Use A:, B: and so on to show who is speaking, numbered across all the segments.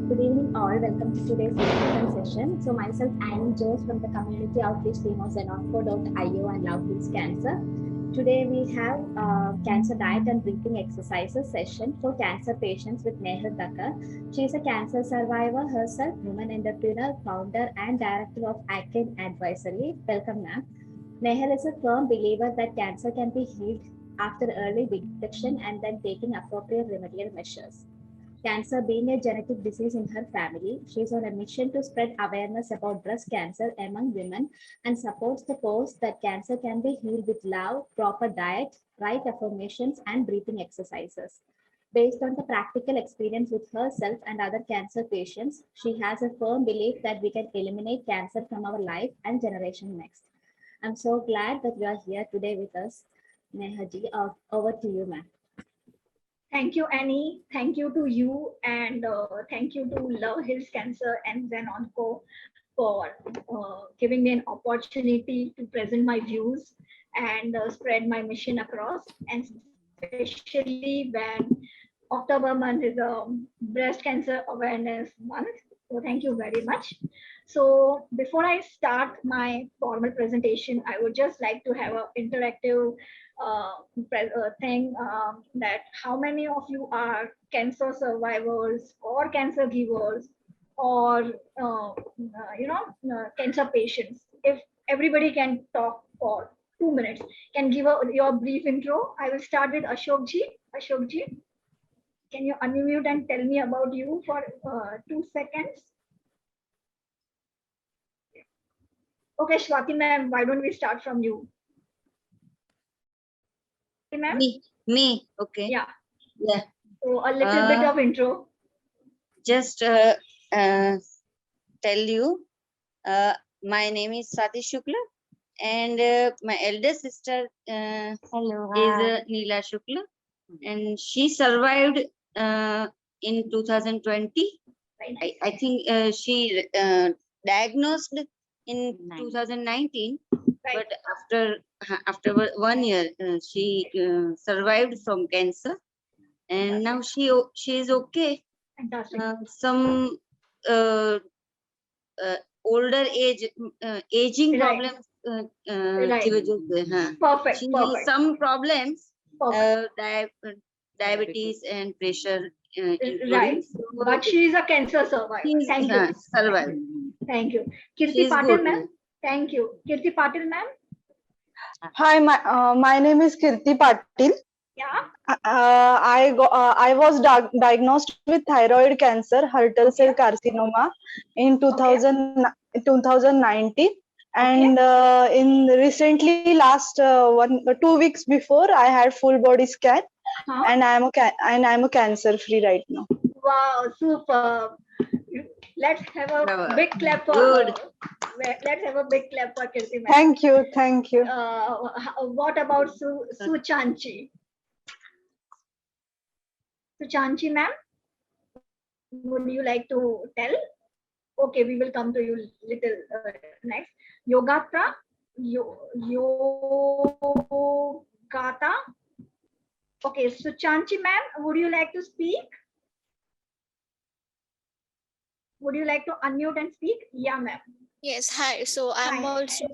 A: Good evening all. Welcome to today's discussion session. So myself, Annie Jones from the community outreach team of Zenonco.io and Love Heals Cancer. Today we have cancer diet and breathing exercises session for cancer patients with Nehal Thaker. She is a cancer survivor herself, woman entrepreneur, founder and director of Aaken Advisory. Welcome, ma'am. Nehal is a firm believer that cancer can be healed after early detection and then taking appropriate remedial measures. Cancer being a genetic disease in her family, she is on a mission to spread awareness about breast cancer among women and supports the cause that cancer can be healed with love, proper diet, right affirmations, and breathing exercises. Based on the practical experience with herself and other cancer patients, she has a firm belief that we can eliminate cancer from our life and generation next. I'm so glad that you are here today with us. Nehaji, over to you, ma'am.
B: Thank you, Annie. Thank you to you, and thank you to Love Heals Cancer and Zenonco for giving me an opportunity to present my views and spread my mission across, and especially when October month is a breast cancer awareness month. So thank you very much. So before I start my formal presentation, I would just like to have an interactive thing that how many of you are cancer survivors or cancer givers or cancer patients. If everybody can talk for 2 minutes, can give your brief intro. I will start with Ashokji. Ashokji, can you unmute and tell me about you for 2 seconds? Okay, Swati ma'am, why don't we start from you?
C: Me, okay.
B: Yeah.
C: Yeah.
B: So a little bit of intro.
C: Just tell you, my name is Swati Shukla, and my elder sister is Neela Shukla, and she survived in 2020. I think she diagnosed in 2019, but after 1 year she survived from cancer, and now she is okay.
B: Fantastic.
C: Some older age aging problems
B: Right. Perfect.
C: She
B: Perfect.
C: has some problems,
B: Perfect.
C: diabetes and pressure
B: Right.
C: so
B: But she is a cancer survivor. Thank you.
C: Survived.
B: Thank you. Kirti
C: She is
B: Patil
C: good.
B: ma'am. Thank you. Kirti Patil ma'am.
D: Hi, my name is Kirti Patil.
B: Yeah.
D: I was diagnosed with thyroid cancer, Hurtle cell carcinoma, in 2019, and in recently last 2 weeks before, I had full body scan, and I'm a cancer free right now.
B: Wow, super. Let's have a big clap for
C: Good.
B: Let's have a big clap for Kirti ma'am.
D: Thank you, thank you.
B: What about Suchanchi? Suchanchi ma'am, would you like to tell? Okay, we will come to you little next. Yogata, Yogata. Okay, Suchanchi ma'am, would you like to speak? Would you like to unmute and speak? Yeah, ma'am.
E: Yes, hi. So I'm also,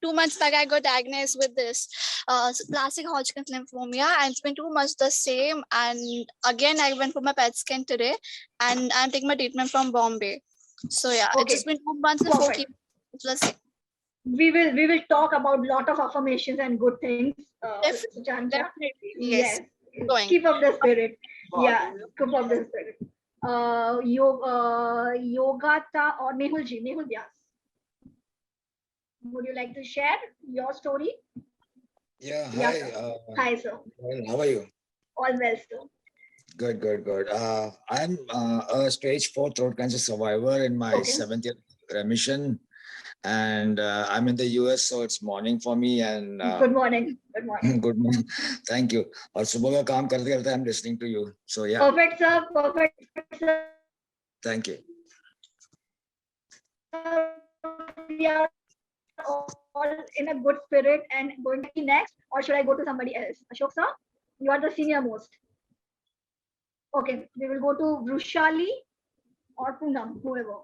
E: 2 months back, I got diagnosed with this classic Hodgkin's lymphoma, and it's been 2 months the same. And again, I went for my PET scan today, and I'm taking my treatment from Bombay. So yeah, it's just been 2 months before
B: we will talk about lot of affirmations and good things.
E: Definitely.
B: Yes. Keep up the spirit. Yeah, keep up the spirit. Yogata or Nehulji, Nehul Vyas. Would you like to share your story?
F: Yeah, hi.
B: Hi, sir.
F: Well, how are you?
B: All well, sir.
F: Good. I'm a stage 4 throat cancer survivor in my 7th year remission, and I'm in the US, so it's morning for me. And
B: good morning. Good morning.
F: Good morning. Thank you. और सुबह का काम करते करते I'm listening to you. So yeah.
B: Perfect, sir. Perfect, sir.
F: Thank you.
B: We are all in a good spirit and going to be next, or should I go to somebody else? Ashok sir, you are the senior most. Okay, we will go to Vrushali. or Poonam, whoever.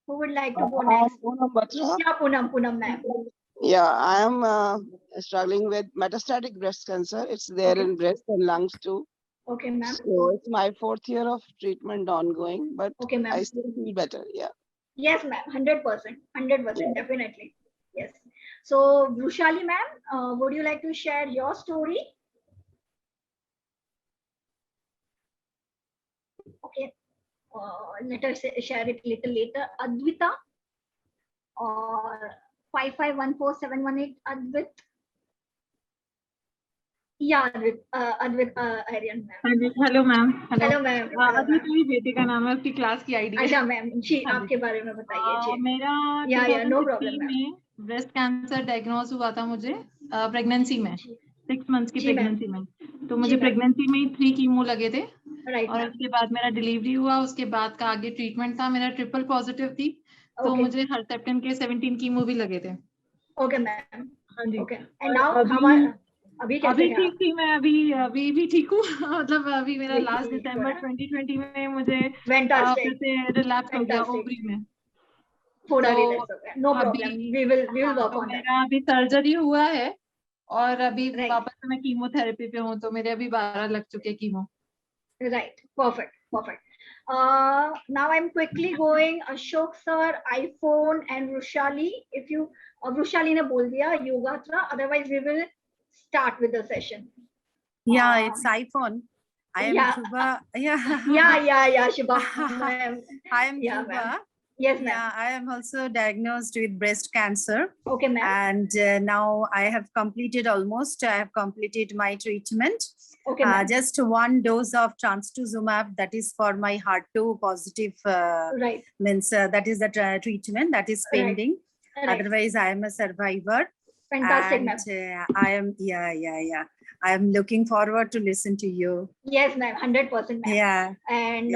B: Who would like to go next?
G: Poonam Batra.
B: Yeah, Poonam ma'am.
G: Yeah, I am struggling with metastatic breast cancer. It's there in breast and lungs too.
B: Okay, ma'am.
G: So it's my 4th year of treatment ongoing, but
B: okay, ma'am.
G: I still feel better. Yeah.
B: Yes, ma'am. 100%. 100%, definitely. Yes. So, Brushali ma'am, would you like to share your story? Okay. Let us share it little later. Advita or 5514718 Advit. Yeah, Advit Aryan ma'am.
H: Hello ma'am.
B: Hello ma'am.
H: अभी मेरी बेटे का नाम है, उसकी class की ID.
B: अच्छा ma'am जी, आपके बारे में बताइए जी.
H: मेरा
B: नो प्रॉब्लम
H: में ब्रेस्ट कैंसर डायग्नोज हुआ था मुझे प्रेगनेंसी में, 6 मंथ्स की प्रेगनेंसी में. तो मुझे प्रेगनेंसी में ही 3 कीमो लगे थे. और उसके बाद मेरा डिलीवरी हुआ. उसके बाद का आगे ट्रीटमेंट था. मेरा ट्रिपल पॉजिटिव थी, तो मुझे हर्सेप्टेन के 17 कीमो भी लगे थे.
B: Okay ma'am.
H: हाँ जी.
B: ओके. एंड नाउ अभी
H: ठीक थी मैं. अभी भी ठीक हूँ. मतलब अभी मेरा लास्ट दिसंबर 2020 में मुझे रिलैप्स हो गया ओवरी में.
B: थोड़ा रिलैक्स हो गया. No problem. We will work on that.
H: मेरा अभी सर्जरी हुआ है और अभी वापस से मैं कीमोथेरेपी पे हूँ. तो मेरे अभी 12 लग चुके chemo.
B: Right. Perfect. Now I'm quickly going. Ashok sir, iPhone, and Rushali. If you Rushali ne bol diya Yogatra. Otherwise, we will start with the session.
I: Yeah, it's iPhone. I am Shubha.
B: Yeah, Shubha.
I: I am Shubha.
B: Yes, ma'am.
I: Yeah, I am also diagnosed with breast cancer.
B: Okay, ma'am.
I: And now I have completed my treatment.
B: Okay,
I: just 1 dose of trastuzumab, that is for my HER2 positive.
B: Right.
I: Means that is the treatment that is pending.
B: Right.
I: Otherwise, I am a survivor.
B: Fantastic, ma'am.
I: I am, I am looking forward to listen to you.
B: Yes, ma'am. 100%, ma'am.
I: Yeah.
B: And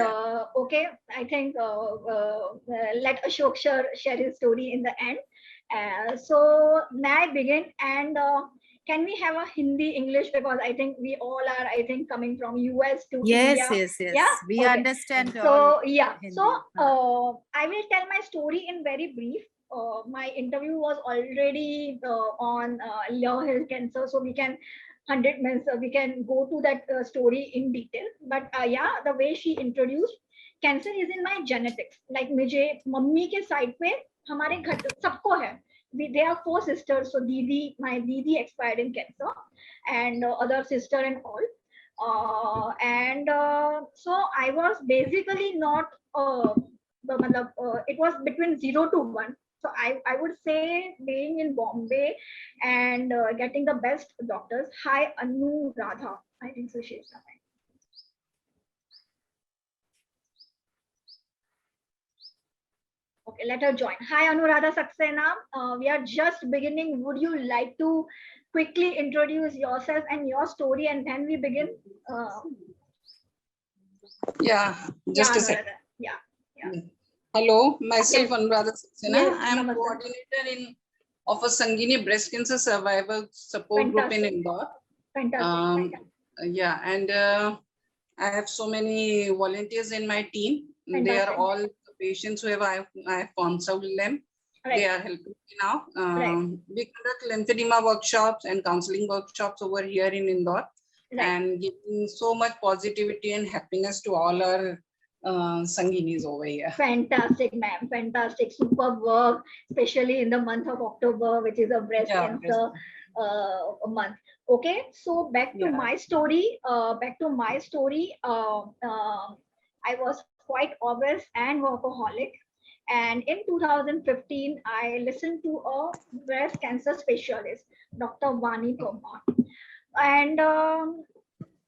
B: okay, I think let Ashok share his story in the end. So may I begin? And can we have a Hindi English, because I think we all are, I think, coming from US to India.
I: Yes.
B: Yeah?
I: We understand.
B: So yeah. Hindi. So I will tell my story in very brief. My interview was already on Nehal Cancer, so we can 100 minutes we can go to that story in detail. But yeah, the way she introduced, cancer is in my genetics. Like मुझे mummy के side पे हमारे घर सबको है. There are 4 sisters, so my Didi expired in cancer, and other sister and all. So I was basically not it was between 0 to 1. So I would say being in Bombay and getting the best doctors. Hi, Anuradha. I think so she's coming. Okay, let her join. Hi, Anuradha Saxena. We are just beginning. Would you like to quickly introduce yourself and your story, and then we begin?
J: Yeah, just a second.
B: Yeah.
J: Hello, myself Anuradha Saxena.
B: Yes,
J: I am
B: namaste.
J: coordinator of a Sangeeni breast cancer survivor support group in Indore.
B: Fantastic.
J: Yeah, and I have so many volunteers in my team.
B: Fantastic.
J: They are all patients who I have consulted them.
B: Right.
J: They are helping me now.
B: Right.
J: We conduct lymphedema workshops and counseling workshops over here in Indore,
B: Right.
J: and giving so much positivity and happiness to all our Sangeenis over here.
B: Fantastic, ma'am. Fantastic. Super work, especially in the month of October, which is a breast cancer month. Okay, so back to my story. I was quite obese and workaholic. And in 2015, I listened to a breast cancer specialist, Dr. Vani Tomar. And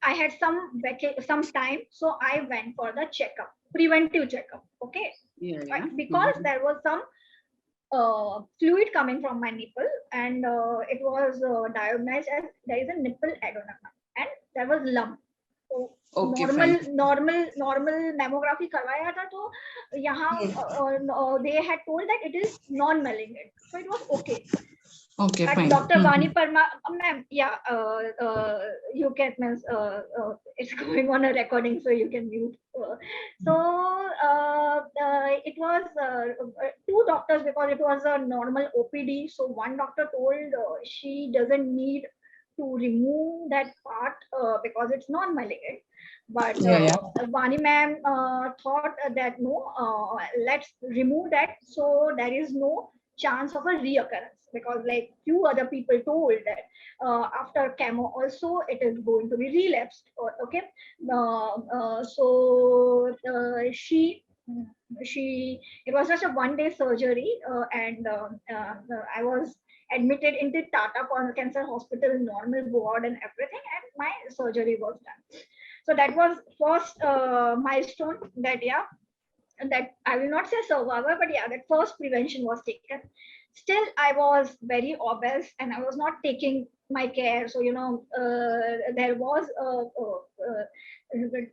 B: I had some time, so I went for the checkup, preventive checkup. Okay, because there was some fluid coming from my nipple, and it was diagnosed as there is a nipple adenoma, and there was lump. So normal mammography करवाया था, तो यहाँ they had told that it is non-malignant, so it was okay.
J: Okay, fine.
B: Dr. Vani Parma, ma'am, yeah, you can, it's going on a recording, so you can mute. It was two doctors because it was a normal OPD. So one doctor told she doesn't need to remove that part because it's non-malignant. But Vani ma'am thought that no, let's remove that so there is no chance of a reoccurrence, because like few other people told that after chemo also it is going to be relapsed. Okay, she it was just a 1-day surgery and I was admitted into Tata Cancer Hospital normal ward and everything, and my surgery was done. So that was first milestone that that I will not say survivor, but yeah, that first prevention was taken. Still, I was very obese and I was not taking my care. So, there was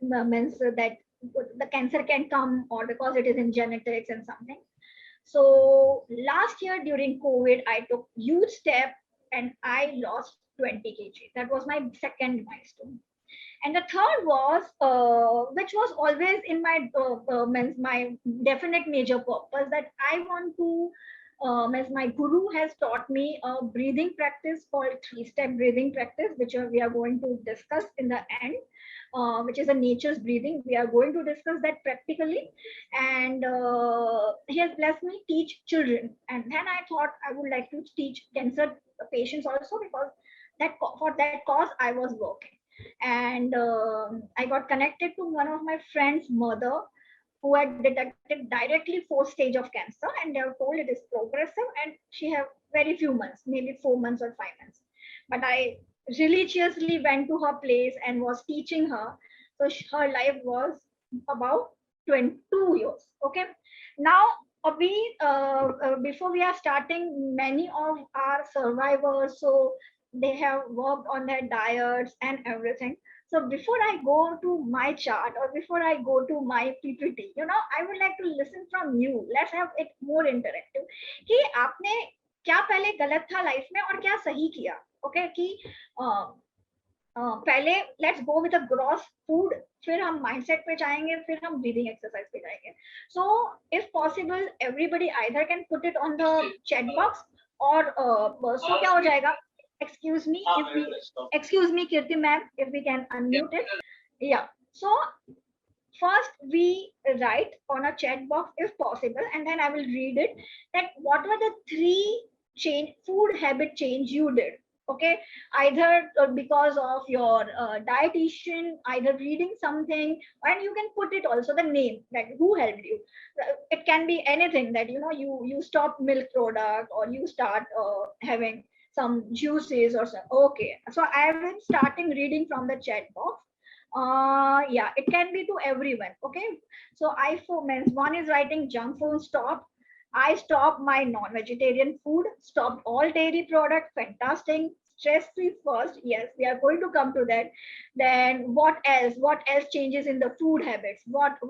B: means that the cancer can come or because it is in genetics and something. So last year during COVID, I took huge step and I lost 20 kg. That was my second milestone. And the third was, which was always in my my definite major purpose, that I want to, as my guru has taught me a breathing practice called 3-step breathing practice, which we are going to discuss in the end, which is a nature's breathing. We are going to discuss that practically. And he has blessed me teach children. And then I thought I would like to teach cancer patients also, because that for that cause I was working. And I got connected to one of my friend's mother who had detected directly 4th stage of cancer, and they were told it is progressive and she have very few months, maybe 4 months or 5 months. But I religiously went to her place and was teaching her. So her life was about 22 years. Okay. Now before we are starting, many of our survivors, so they have worked on their diets and everything. So before I go to my chart or before I go to my PPT, I would like to listen from you. Let's have it more interactive. कि आपने क्या पहले गलत था life में और क्या सही किया? Okay, कि पहले let's go with a gross food, फिर हम माइंडसेट पे जाएंगे, फिर हम ब्रीदिंग एक्सरसाइज पे जाएंगे. So if possible everybody either can put it on the chat box और सो क्या हो जाएगा. Excuse me, Kirti ma'am, if we can unmute it. Yeah. So first we write on a chat box if possible, and then I will read it. That what were the 3 food habit change you did? Okay, either because of your dietitian, either reading something, and you can put it also the name, like who helped you. It can be anything, that you stop milk product or you start having some juices or something. Okay, so I have been starting reading from the chat box. Yeah, it can be to everyone. Okay, so one is writing junk food stop. I stopped my non-vegetarian food, stopped all dairy products. Fantastic. Stress-free first. Yes, we are going to come to that. Then what else? What else changes in the food habits? What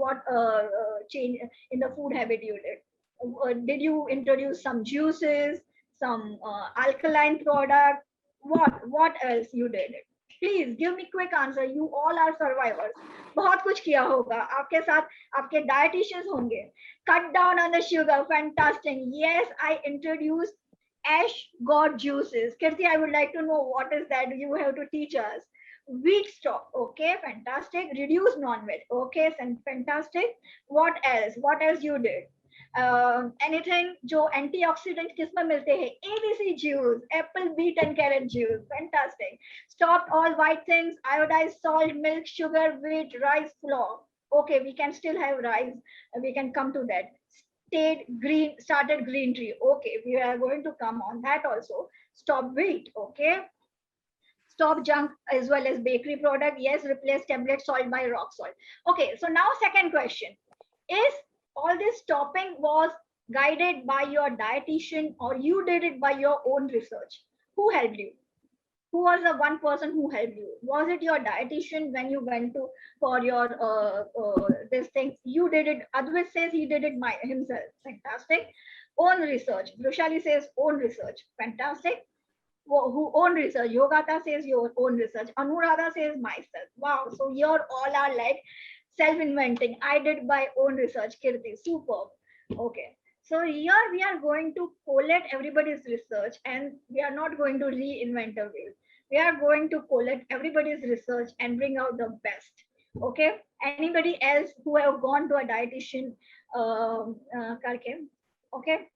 B: change in the food habit you did? Did you introduce some juices, some alkaline product? What else you did? Please give me quick answer. You all are survivors. बहुत कुछ किया होगा आपके साथ, आपके dietitians होंगे. Cut down on the sugar. Fantastic. Yes, I introduced ash god juices. Kirti, I would like to know what is that. You have to teach us. Wheat stock. Okay, fantastic. Reduce non-veg. Okay, fantastic. What else? What else you did? Anything जो antioxidant किसमें मिलते हैं? ABC juice, apple, beet and carrot juice. Fantastic. Stopped all white things, iodized salt, milk, sugar, wheat, rice, flour. Okay, we can still have rice. We can come to that. Started green tea. Okay, we are going to come on that also. Stop wheat. Okay. Stop junk as well as bakery product. Yes, replace tablet salt by rock salt. Okay, so now second question is, all this stopping was guided by your dietitian or you did it by your own research? Who helped you? Who was the one person who helped you? Was it your dietitian when you went to for your this thing? You did it. Advait says he did it himself. Fantastic. Own research. Brushali says own research. Fantastic. Who own research? Yogata says your own research. Anuradha says myself. Wow. So you're all are like self-inventing. I did my own research. Kirti, superb. Okay. So here we are going to collect everybody's research and we are not going to reinvent the wheel. We are going to collect everybody's research and bring out the best. Okay. Anybody else who have gone to a dietitian, Karke? Okay.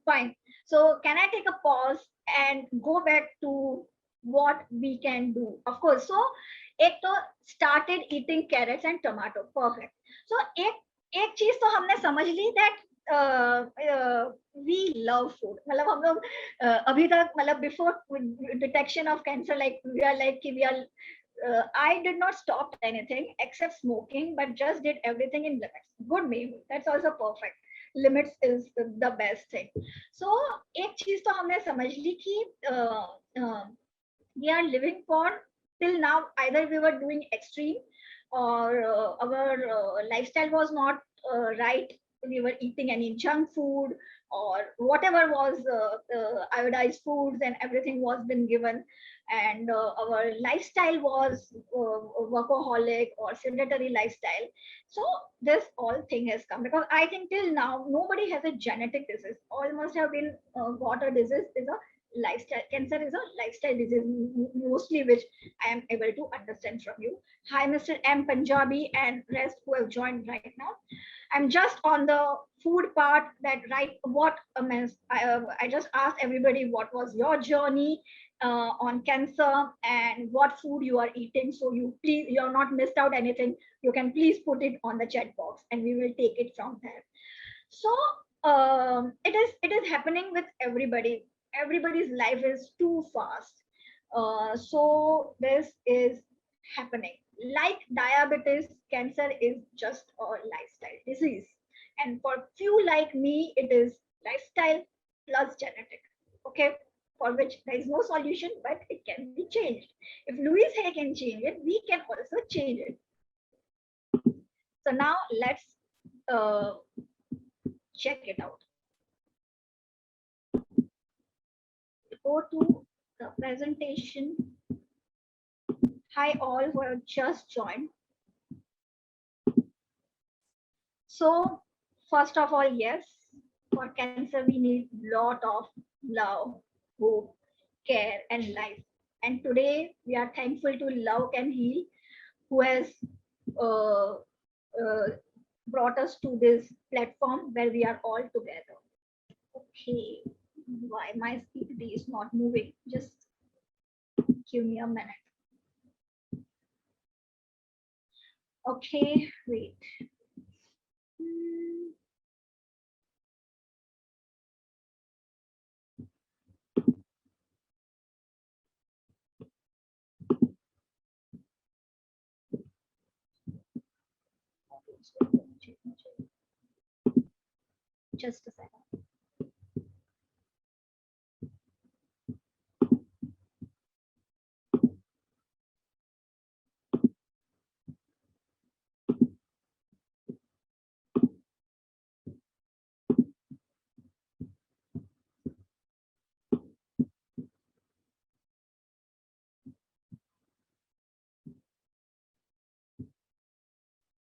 B: Fine. So can I take a pause and go back to what we can do? Of course. So एक तो started eating carrots and tomato. Perfect. So एक चीज तो हमने समझ ली that we love food. मतलब हम लोग अभी तक मतलब before detection of cancer, like we are like we are I did not stop anything except smoking, but just did everything in limits. Good meal. That's also perfect. Limits is the best thing. So एक चीज तो हमने समझ ली कि we are living for till now either we were doing extreme or our lifestyle was not right. We were eating any junk food or whatever was iodized foods and everything was been given, and our lifestyle was workaholic or sedentary lifestyle. So this all thing has come because I think till now nobody has a genetic disease. All must have been got a disease is a lifestyle. Cancer is a lifestyle disease mostly, which I am able to understand from you. Hi, Mr. M. Punjabi and rest who have joined right now. I'm just on the food part that right what I just asked everybody what was your journey on cancer and what food you are eating, so you're not missed out anything. You can please put it on the chat box and we will take it from there. So it is happening with everybody. Everybody's life is too fast, so this is happening. Like diabetes, cancer is just a lifestyle disease, and for few like me it is lifestyle plus genetic. Okay, for which there is no solution, but it can be changed. If Louise Hay can change it, we can also change it. So now let's check it out. Go to the presentation. Hi all who have just joined. So first of all, yes, for cancer we need lot of love, hope, care and life. And today we are thankful to Love Can Heal, who has brought us to this platform where we are all together. Okay, why my PPT is not moving? Just give me a minute. Okay, wait. Just a second.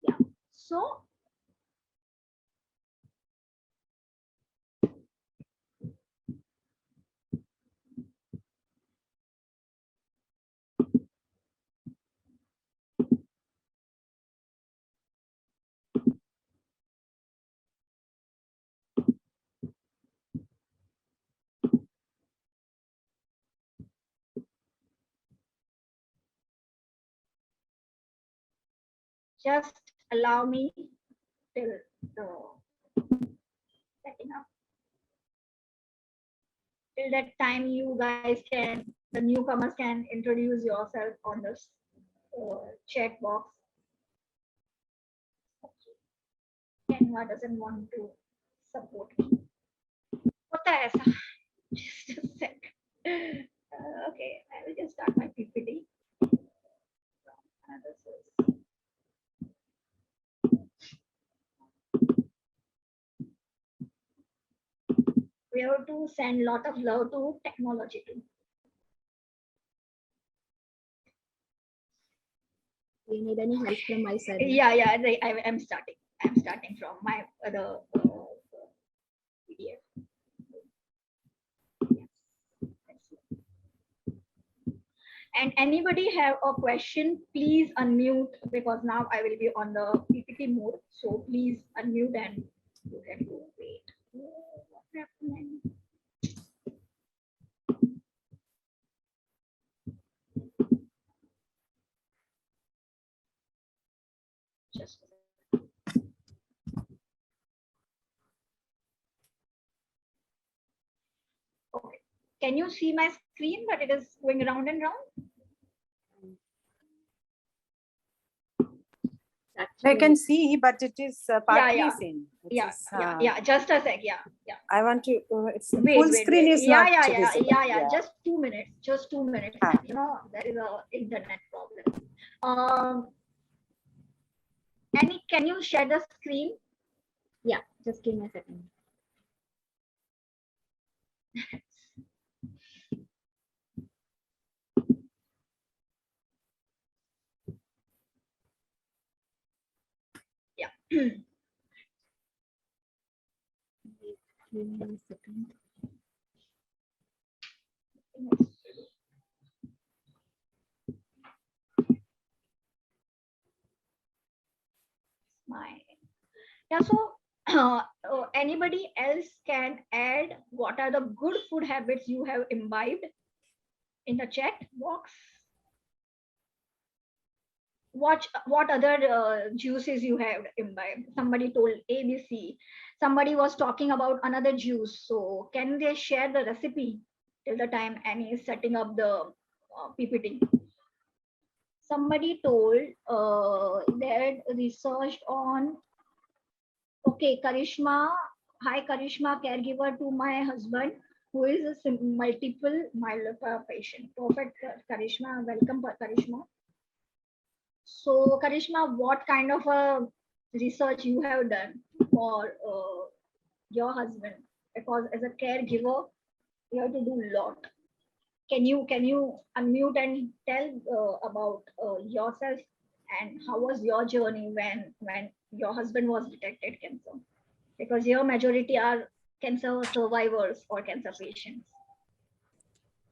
B: Yeah, so just allow me till the setting up. Till that time, you guys can, the newcomers can introduce yourself on this chat box. Canva doesn't want to support me. होता है ऐसा. Just a sec. Okay, I will just start my PPT. to send lot of love to technology too.
A: Do you need any help from my side?
B: Yeah. I'm starting. I'm starting from my other PDF. And anybody have a question, please unmute, because now I will be on the PPT mode. So please unmute and you can go. Wait. What's happening? Just okay. Can you see my screen, but it is going round and round?
I: I can see, but it is partly seen.
B: Yeah. Just a sec. Yeah.
I: I want to. It's
B: Wait,
I: full screen is not visible.
B: Yeah. Just 2 minutes. Just 2 minutes. You know, there is a internet problem. Annie, can you share the screen?
A: Yeah. Just give me a second.
B: Yeah.
A: Give me a second.
B: Yeah, so anybody else can add what are the good food habits you have imbibed in the chat box. What other juices you have imbibed. Somebody told ABC. Somebody was talking about another juice. So can they share the recipe till the time Annie is setting up the PPT? Somebody told they researched on. Okay, Karishma. Hi, Karishma, caregiver to my husband, who is a multiple myeloma patient. Perfect, Karishma. Welcome, Karishma. So, Karishma, what kind of a research you have done for your husband? Because as a caregiver, you have to do a lot. Can you unmute and tell about yourself and how was your journey when your husband was detected cancer? Because your majority are cancer survivors or cancer patients.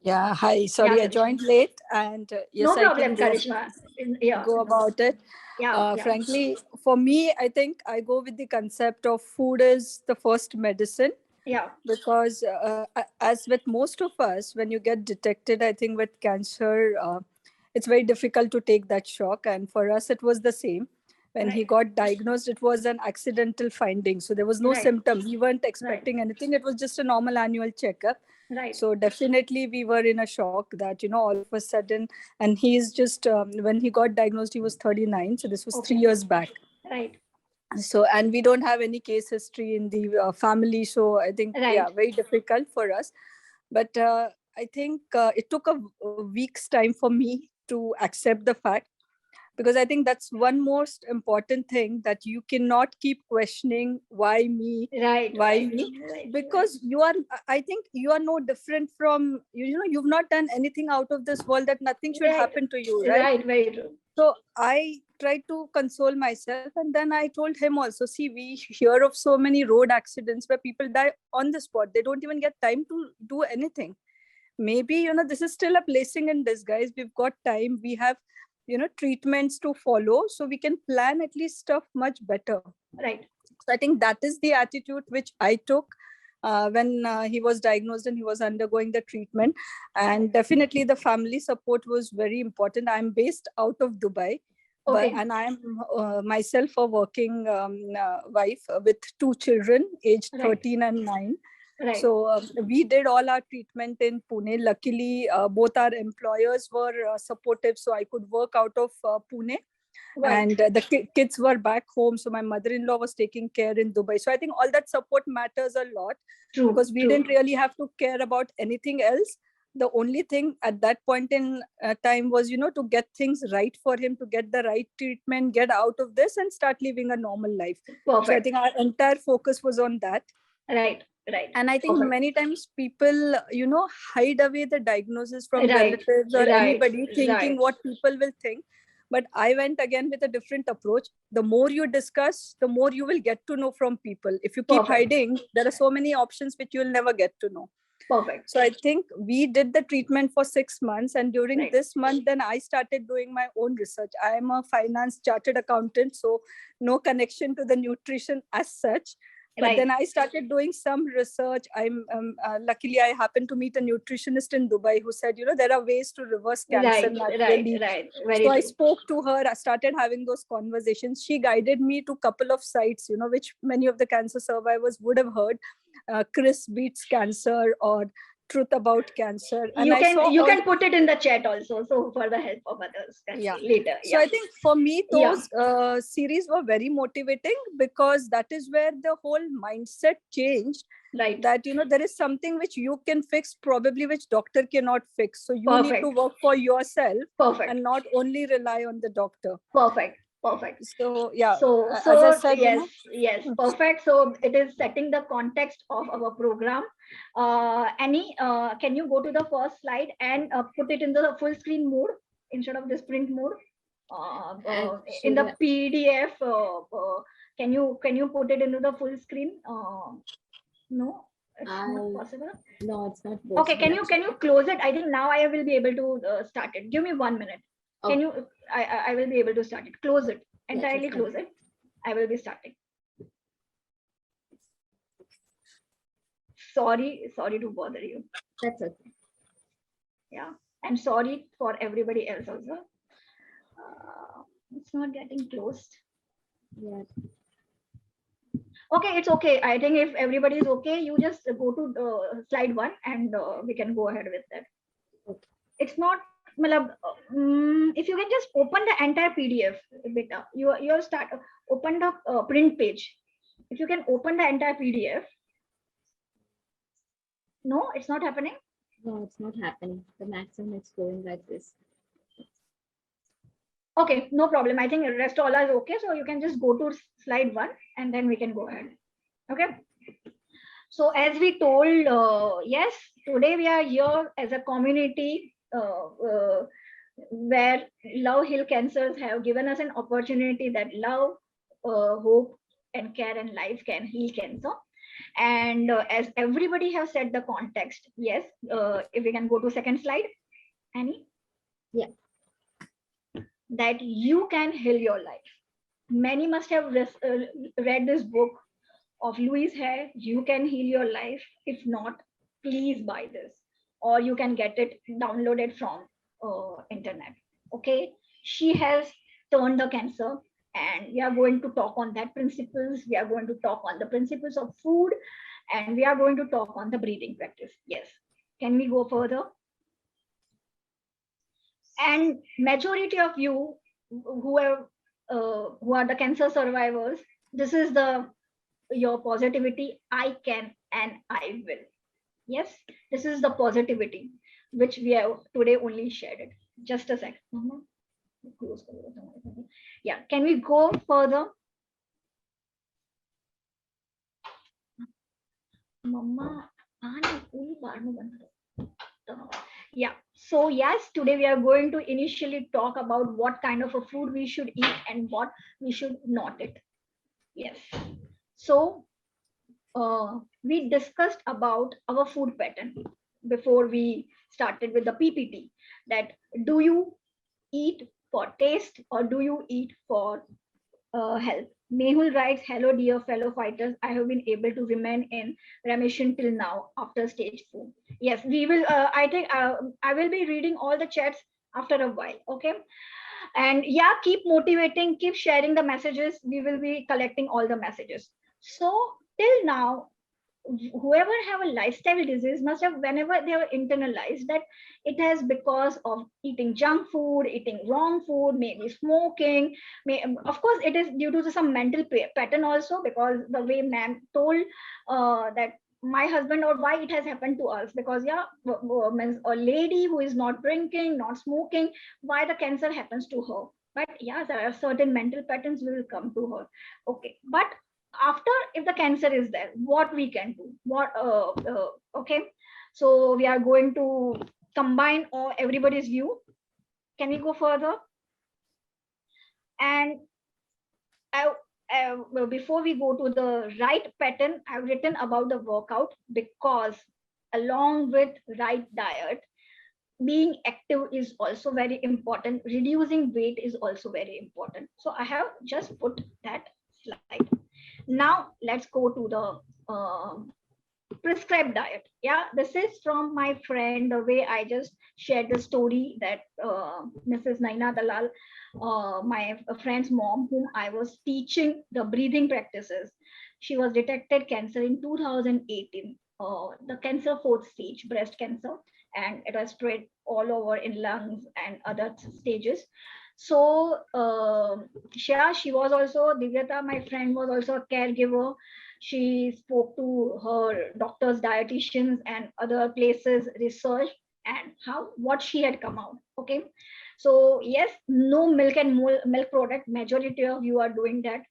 K: Yeah, hi. Sorry, I joined late, and yes,
B: no problem,
K: I can
B: Karishma.
K: Go about it.
B: Yeah.
K: Frankly, for me, I think I go with the concept of food is the first medicine.
B: Yeah.
K: Because as with most of us, when you get detected, I think with cancer, it's very difficult to take that shock. And for us, it was the same. When he got diagnosed, it was an accidental finding. So there was no symptom. We weren't expecting anything. It was just a normal annual checkup.
B: Right.
K: So definitely we were in a shock that, all of a sudden, and he's just, when he got diagnosed, he was 39. So this was 3 years back.
B: Right.
K: So, and we don't have any case history in the family. So I think, very difficult for us. But I think it took a week's time for me to accept the fact. Because I think that's one most important thing, that you cannot keep questioning why me,
B: me,
K: because I think you are no different from, you've not done anything out of this world that nothing should happen to you, right?
B: Right, very true.
K: So I tried to console myself, and then I told him also, see, we hear of so many road accidents where people die on the spot. They don't even get time to do anything. Maybe, this is still a blessing in disguise. We've got time. We have treatments to follow, so we can plan at least stuff much better.
B: Right.
K: So I think that is the attitude which I took when he was diagnosed and he was undergoing the treatment. And definitely the family support was very important. I'm based out of Dubai. And I'm myself a working wife with 2 children aged 13 and 9.
B: Right.
K: So we did all our treatment in Pune. Luckily, both our employers were supportive, so I could work out of Pune. Right. And the kids were back home. So my mother-in-law was taking care in Dubai. So I think all that support matters a lot.
B: True.
K: Because we didn't really have to care about anything else. The only thing at that point in time was, to get things right for him, to get the right treatment, get out of this and start living a normal life.
B: Perfect.
K: So I think our entire focus was on that.
B: Right. Right.
K: And I think many times people, hide away the diagnosis from
B: Right.
K: relatives or anybody, thinking
B: Right.
K: what people will think. But I went again with a different approach. The more you discuss, the more you will get to know from people. If you keep hiding, there are so many options which you will never get to know.
B: Perfect.
K: So I think we did the treatment for 6 months, and during this month, then I started doing my own research. I am a finance chartered accountant, so no connection to the nutrition as such. But then I started doing some research. Luckily I happened to meet a nutritionist in Dubai who said, there are ways to reverse cancer naturally.
B: Right.
K: So I spoke to her. I started having those conversations. She guided me to a couple of sites, which many of the cancer survivors would have heard. Chris Beats Cancer or Truth About Cancer. And
B: you can put it in the chat also, so for the help of others later.
K: So I think for me, those series were very motivating, because that is where the whole mindset changed.
B: Right.
K: That, there is something which you can fix, probably which doctor cannot fix. So you need to work for yourself and not only rely on the doctor.
B: Perfect.
K: So yeah.
B: So
K: as I said,
B: yes, perfect. So it is setting the context of our program. Annie, can you go to the first slide and put it in the full screen mode instead of this print mode? In the PDF, can you put it into the full screen? No, it's not possible.
A: No, it's not possible.
B: Okay, can you close it? I think now I will be able to start it. Give me 1 minute. Can you? I will be able to start it. Close it entirely. Close it. I will be starting. Sorry to bother you.
A: That's okay.
B: Yeah, and sorry for everybody else also. It's not getting closed.
A: Yeah.
B: Okay, it's okay. I think if everybody is okay, you just go to slide 1 and we can go ahead with that.
A: Okay.
B: It's not. If you can just open the entire PDF, beta, you start open the print page. If you can open the entire PDF. No, it's not happening.
A: No, it's not happening. The maximum it's going like this.
B: Okay, no problem. I think the rest all is okay. So you can just go to slide 1 and then we can go ahead. Okay. So as we told, yes, today we are here as a community where Love Heal Cancers have given us an opportunity that love, hope, and care and life can heal cancer. And as everybody has said the context, yes, if we can go to second slide, Annie.
A: Yeah.
B: That you can heal your life. Many must have read this book of Louise Hay, You Can Heal Your Life. If not, please buy this, or you can get it downloaded from internet. Okay, she has turned the cancer, and we are going to talk on that principles. We are going to talk on the principles of food, and we are going to talk on the breathing practice. Yes, can we go further? And majority of you who are the cancer survivors, this is your positivity. I can and I will. Yes, this is the positivity which we have today only shared it. Just a second. Yeah, can we go further? Mama, yeah. So yes, today we are going to initially talk about what kind of a food we should eat and what we should not eat. Yes. So we discussed about our food pattern before we started with the PPT. That do you eat for taste or do you eat for health? Nehul writes, hello dear fellow fighters, I have been able to remain in remission till now after stage 4. Yes, we will, I think I will be reading all the chats after a while, okay? And yeah, keep motivating, keep sharing the messages. We will be collecting all the messages. So till now, whoever have a lifestyle disease must have, whenever they have internalized that it has because of eating junk food, eating wrong food, maybe smoking, of course it is due to some mental pattern also, because the way ma'am told that my husband, or why it has happened to us, because yeah, a lady who is not drinking, not smoking, why the cancer happens to her. But yeah, there are certain mental patterns will come to her. Okay, but after, if the cancer is there, what we can do, okay, so we are going to combine all everybody's view. Can we go further? And well, before we go to the right pattern, I've written about the workout, because along with right diet, being active is also very important. Reducing weight is also very important. So I have just put that slide. Now let's go to the prescribed diet. Yeah, this is from my friend, the way I just shared the story that Mrs. Naina Dalal, my friend's mom, whom I was teaching the breathing practices, she was detected cancer in 2018, the cancer fourth stage, breast cancer, and it was spread all over in lungs and other stages. So she was also, Divyata, my friend, was also a caregiver. She spoke to her doctors, dietitians, and other places, research, and how what she had come out. Okay, so yes, no milk and milk product. Majority of you are doing that.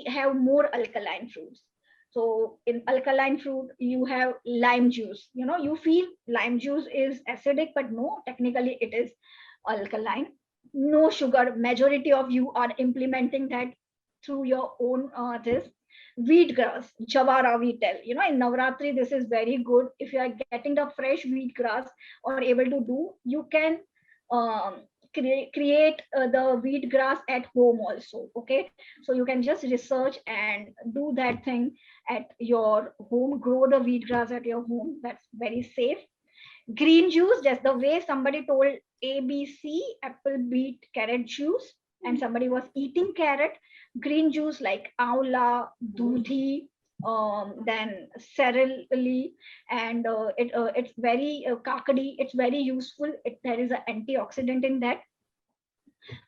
B: Have more alkaline fruits. So in alkaline fruit, you have lime juice. You know, you feel lime juice is acidic, but no, technically it is alkaline. No sugar. Majority of you are implementing that through your own this wheatgrass, jawara, we tell. You know, in Navratri, this is very good. If you are getting the fresh wheatgrass or able to do, you can create the wheatgrass at home also. Okay, so you can just research and do that thing at your home. Grow the wheatgrass at your home. That's very safe. Green juice, just the way somebody told ABC, apple, beet, carrot juice, and somebody was eating carrot. Green juice like aula, dudhi, then cereally, and it's very kakadi. It's very useful. There is an antioxidant in that.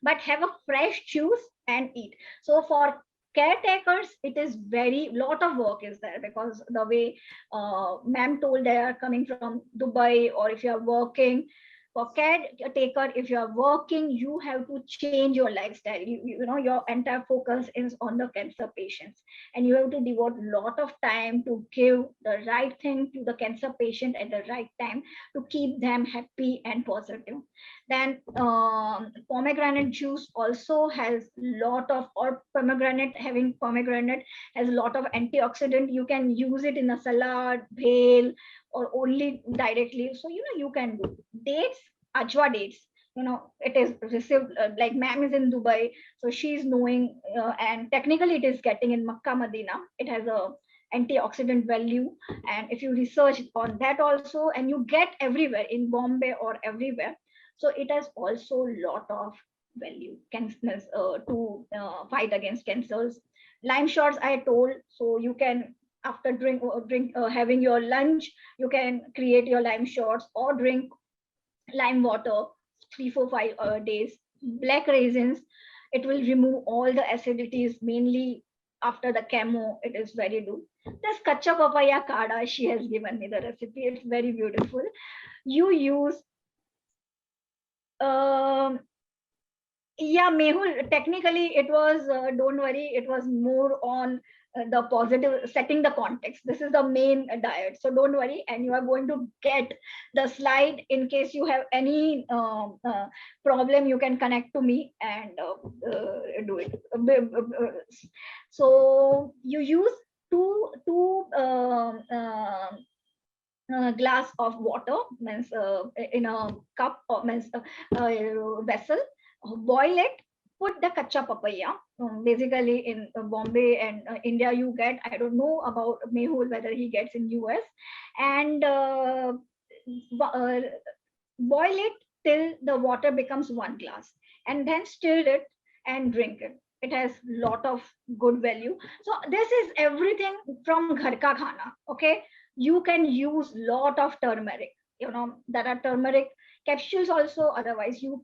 B: But have a fresh juice and eat. So for caretakers, it is very lot of work is there, because the way ma'am told, they are coming from Dubai, or if you are working. For caretaker, if you are working, you have to change your lifestyle. You know, your entire focus is on the cancer patients, and you have to devote a lot of time to give the right thing to the cancer patient at the right time, to keep them happy and positive. Then pomegranate juice also has lot of, or pomegranate, having pomegranate has a lot of antioxidant. You can use it in a salad, bhel, or only directly. So you know, you can do dates, ajwa dates. You know, it is received like ma'am is in Dubai, so she's knowing, and technically it is getting in Makkah, Medina. It has a antioxidant value, and if you research on that also, and you get everywhere in Bombay or everywhere, so it has also lot of value to fight against cancers. Lime shots I told, so you can, after having your lunch, you can create your lime shots or drink lime water 3 4 5 days. Black raisins, it will remove all the acidities, mainly after the chemo. It is very good. This kacha papaya kada, she has given me the recipe. It's very beautiful. You use yeah, Mehul, technically it was, don't worry, it was more on the positive, setting the context. This is the main diet, so don't worry, and you are going to get the slide. In case you have any problem, you can connect to me and do it. So you use two glass of water, means in a cup, or means vessel. Boil it, put the kacha papaya. Basically in Bombay and India you get, I don't know about Mehul whether he gets in US, and boil it till the water becomes 1 glass, and then stir it and drink it. It has lot of good value. So this is everything from ghar ka khana. Okay, you can use lot of turmeric. You know, there are turmeric capsules also. Otherwise you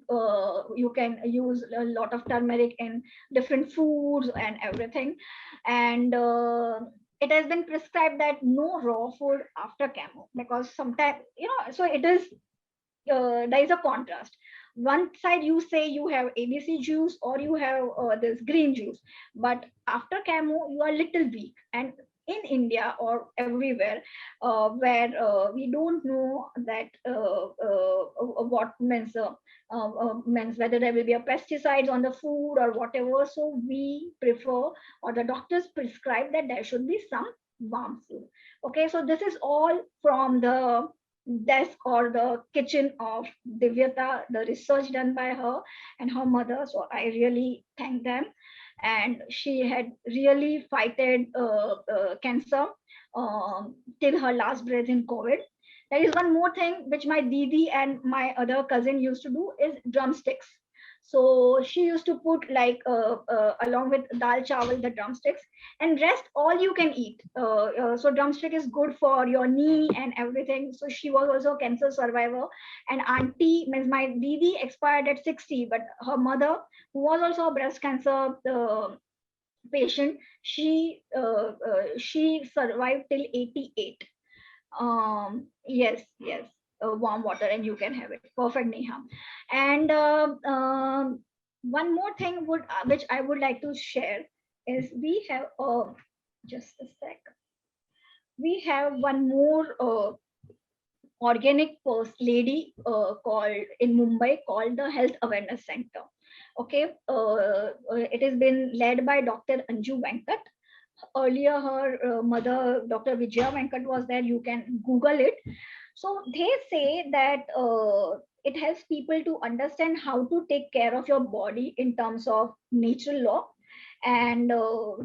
B: can use a lot of turmeric in different foods and everything. And it has been prescribed that no raw food after chemo, because sometimes, you know, so it is there is a contrast. One side you say you have ABC juice or you have this green juice, but after chemo you are little weak. And in India or everywhere where we don't know that what means whether there will be a pesticides on the food or whatever, so we prefer, or the doctors prescribe, that there should be some warm food. Okay, so this is all from the desk or the kitchen of Divyata, the research done by her and her mother. So I really thank them. And she had really fighted cancer till her last breath in COVID. There is one more thing which my Didi and my other cousin used to do is drumsticks. So she used to put like along with dal chawal, the drumsticks, and rest all you can eat. So drumstick is good for your knee and everything. So she was also a cancer survivor. And auntie, means my Didi, expired at 60, but her mother, who was also a breast cancer patient, she survived till 88. Yes, warm water and you can have it. Perfect, Neha. And one more thing which I would like to share is we have just a sec. We have one more organic lady called in Mumbai, called the Health Awareness Center. Okay, it has been led by Dr. Anju Venkat. Earlier her mother, Dr. Vijaya Venkat, was there. You can Google it. So they say that it helps people to understand how to take care of your body in terms of natural law, and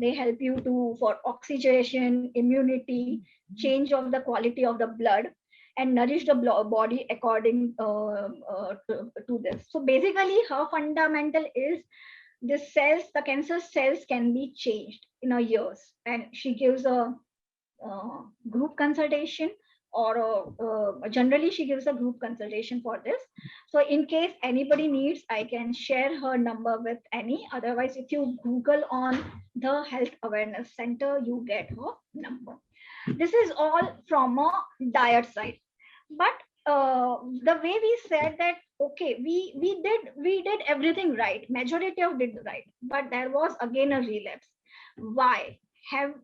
B: they help you to for oxygenation, immunity, change of the quality of the blood, and nourish the body according to this. So basically her fundamental is the cells, the cancer cells can be changed in a years. And she gives a group consultation, or generally she gives a group consultation for this. So in case anybody needs, I can share her number with any. Otherwise, if you Google on the Health Awareness Center, you get her number. This is all from a diet side. But the way we said that, okay, we did everything right, majority of did right, but there was again a relapse. Why? Have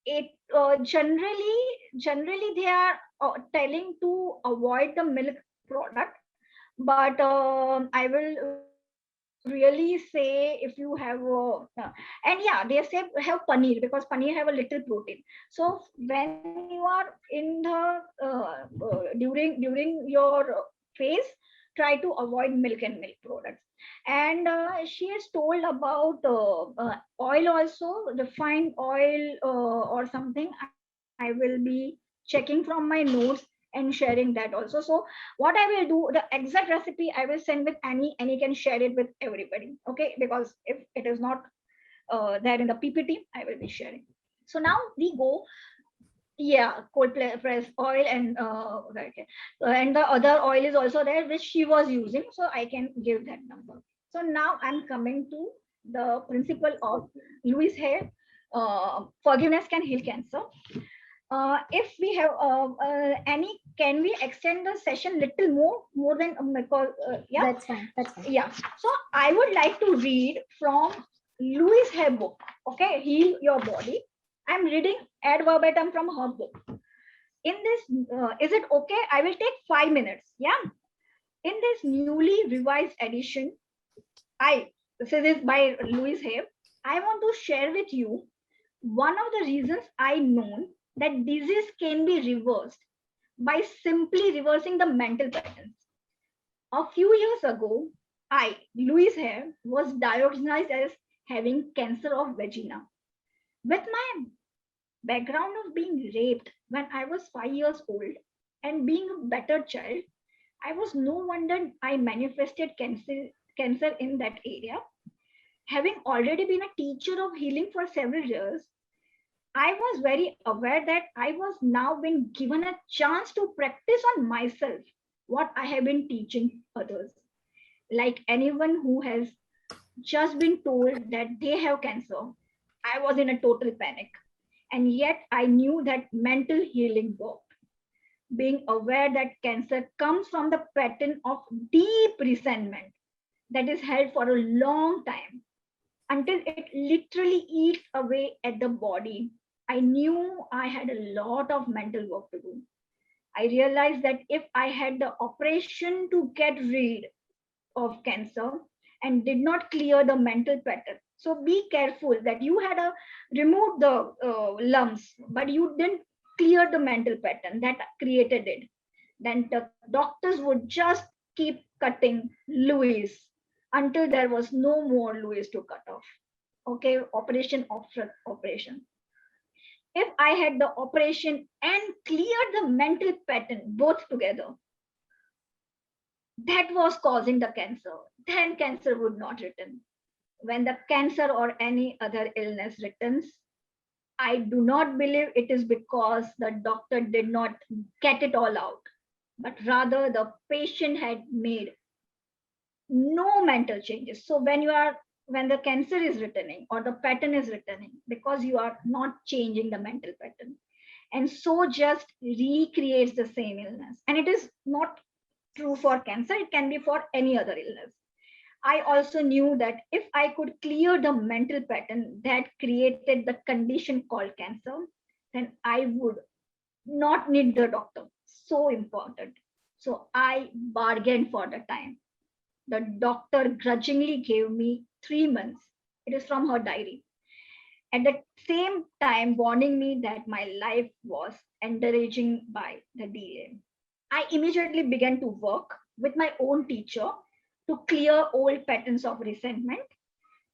B: it generally they are telling to avoid the milk product, but I will really say, if you have and yeah, they say have paneer, because paneer have a little protein. So when you are in the during your phase, try to avoid milk and milk products. And she is told about oil also, refined oil or something. I will be checking from my notes and sharing that also. So what I will do, the exact recipe I will send with Annie can share it with everybody. Okay, because if it is not there in the PPT, I will be sharing. So now we go. Yeah, cold press oil, and okay. And the other oil is also there which she was using, so I can give that number. So now I'm coming to the principle of Louis Hay. Forgiveness can heal cancer. If we have any, can we extend the session little more than because yeah,
A: That's fine.
B: yeah. So I would like to read from Louis Hay book. Okay, Heal Your Body. I'm reading ad verbatim from her book. In this, is it okay? I will take 5 minutes. Yeah. In this newly revised edition, this is by Louis Hay. I want to share with you one of the reasons I know that disease can be reversed by simply reversing the mental patterns. A few years ago, Louise Hay, was diagnosed as having cancer of vagina. With my background of being raped when I was 5 years old and being a better child, I was no wonder I manifested cancer in that area. Having already been a teacher of healing for several years, I was very aware that I was now being given a chance to practice on myself what I have been teaching others. Like anyone who has just been told that they have cancer, I was in a total panic. And yet I knew that mental healing worked. being aware that cancer comes from the pattern of deep resentment that is held for a long time until it literally eats away at the body. I knew I had a lot of mental work to do. I realized that if I had the operation to get rid of cancer and did not clear the mental pattern. So be careful that you had removed the lumps, but you didn't clear the mental pattern that created it. Then the doctors would just keep cutting Louis until there was no more Louis to cut off. Okay, operation after operation. If I had the operation and cleared the mental pattern both together, that was causing the cancer, then cancer would not return. When the cancer or any other illness returns, I do not believe it is because the doctor did not get it all out, but rather the patient had made no mental changes. So when the cancer is returning or the pattern is returning, because you are not changing the mental pattern, and so just recreates the same illness. And it is not true for cancer, it can be for any other illness. I also knew that if I could clear the mental pattern that created the condition called cancer, then I would not need the doctor. So important. So I bargained for the time. The doctor grudgingly gave me 3 months. It is from her diary. At the same time, warning me that my life was encouraging by the delay. I immediately began to work with my own teacher to clear old patterns of resentment.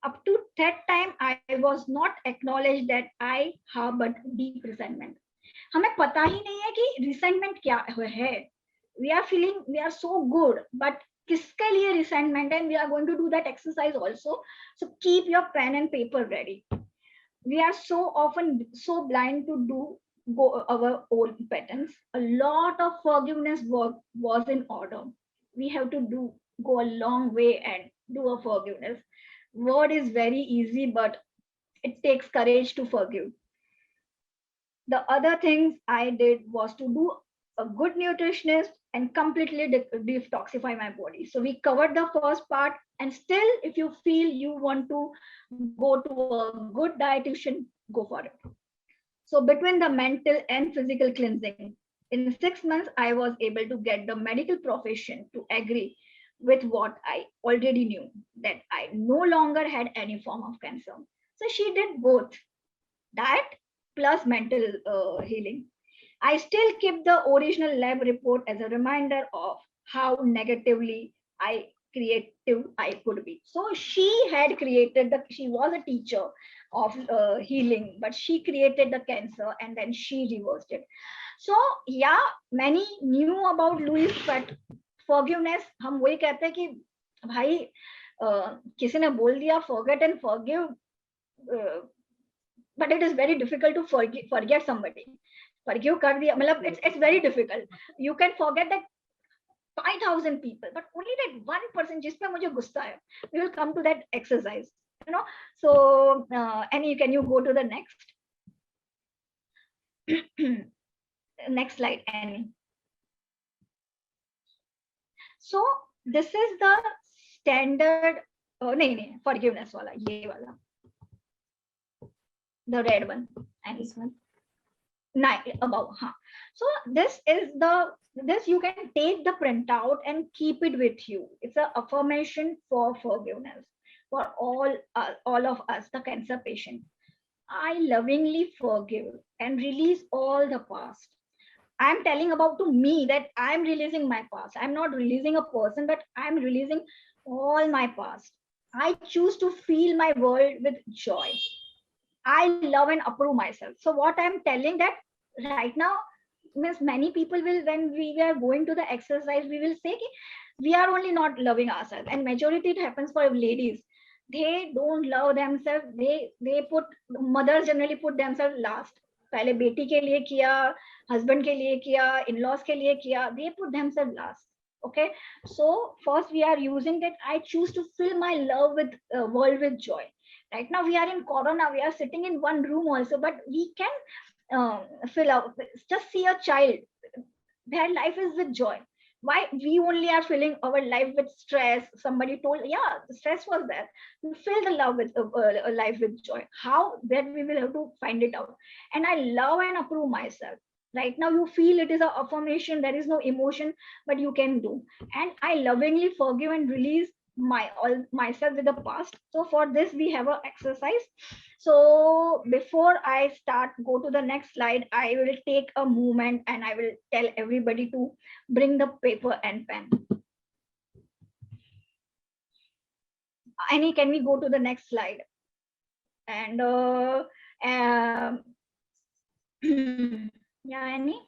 B: Up to that time, I was not acknowledged that I harbored deep resentment. हमें पता ही नहीं है कि resentment क्या है. We are feeling we are so good, but किसके लिए resentment, and we are going to do that exercise also. So keep your pen and paper ready. We are so often so blind to do our old patterns. A lot of forgiveness work was in order. We have to go a long way and do a forgiveness. Word is very easy, but it takes courage to forgive. The other things I did was to do a good nutritionist and completely detoxify my body. So we covered the first part, and still, if you feel you want to go to a good dietitian, go for it. So between the mental and physical cleansing, in 6 months, I was able to get the medical profession to agree with what I already knew, that I no longer had any form of cancer. So she did both diet plus mental healing. I still keep the original lab report as a reminder of how negatively creative I could be. So she had created she was a teacher of healing, but she created the cancer and then she reversed it. So yeah, many knew about Louis, but forgiveness, हम वही कहते हैं कि भाई किसी ने बोल दिया forget and forgive, but it is very difficult to forget somebody. Forgive कर दिया, मतलब it's very difficult. You can forget that 5,000 people, but only that one person जिस पे मुझे गुस्सा है. We will come to that exercise, you know. So Annie, can you go to the next next slide, Annie? So this is the standard. नहीं forgiveness वाला, ये वाला, the red one and this one. Above. So this is this you can take the printout and keep it with you. It's an affirmation for forgiveness for all of us, the cancer patient. I lovingly forgive and release all the past. I'm telling about to me that I'm releasing my past. I'm not releasing a person, but I'm releasing all my past. I choose to feel my world with joy. I love and approve myself. So what I'm telling that right now, means many people will, when we are going to the exercise, we will say we are only not loving ourselves, and majority it happens for ladies. They don't love themselves. They put, mothers generally put themselves last. पहले बेटी के लिए किया, husband के लिए किया, in-laws के लिए किया. They put themselves last. Okay, so first we are using that. I choose to fill my love with world with joy. Right now we are in Corona. We are sitting in one room also, but we can fill out. Just see a child. their life is with joy. Why we only are filling our life with stress? Somebody told, yeah, the stress was there. You fill the love with life with joy. How? That we will have to find it out. And I love and approve myself. Right now, you feel it is an affirmation. There is no emotion, but you can do. And I lovingly forgive and release myself with the past. So for this, we have an exercise. So before I start, go to the next slide, I will take a moment and I will tell everybody to bring the paper and pen. Annie, can we go to the next slide? And yeah, Annie?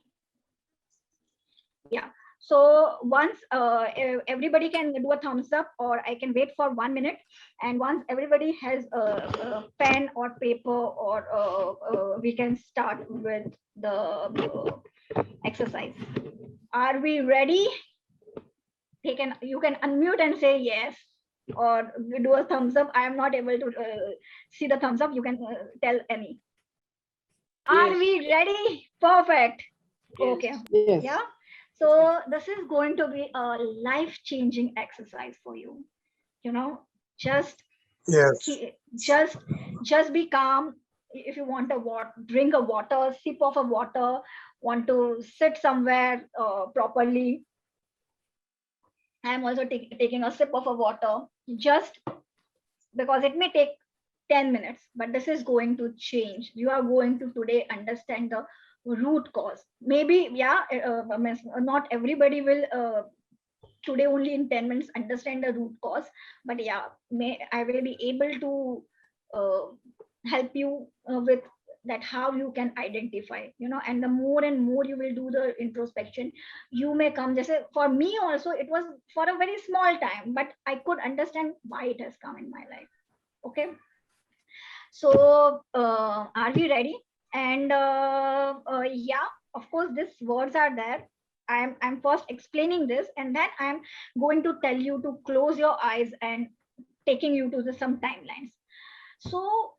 B: Yeah. So once everybody can do a thumbs up, or I can wait for 1 minute. And once everybody has a pen or paper, or we can start with the exercise. Are we ready? You can unmute and say yes, or do a thumbs up. I am not able to see the thumbs up. You can tell Annie. Are we ready? Perfect. Yes. Okay. Yes. Yeah. So this is going to be a life-changing exercise for you. You know, just just be calm. If you want a water, drink a water, sip of a water. Want to sit somewhere properly. I am also taking a sip of a water, just because it may take 10 minutes, but this is going to change. You are going to today understand the root cause. Maybe, yeah, not everybody will today only in 10 minutes understand the root cause, but yeah, I will be able to help you with that, how you can identify, and the more and more you will do the introspection, you may come. Just for me also, it was for a very small time, but I could understand why it has come in my life. Okay. So are we ready? And yeah, of course, these words are there. I'm first explaining this, and then I'm going to tell you to close your eyes and taking you to some timelines. So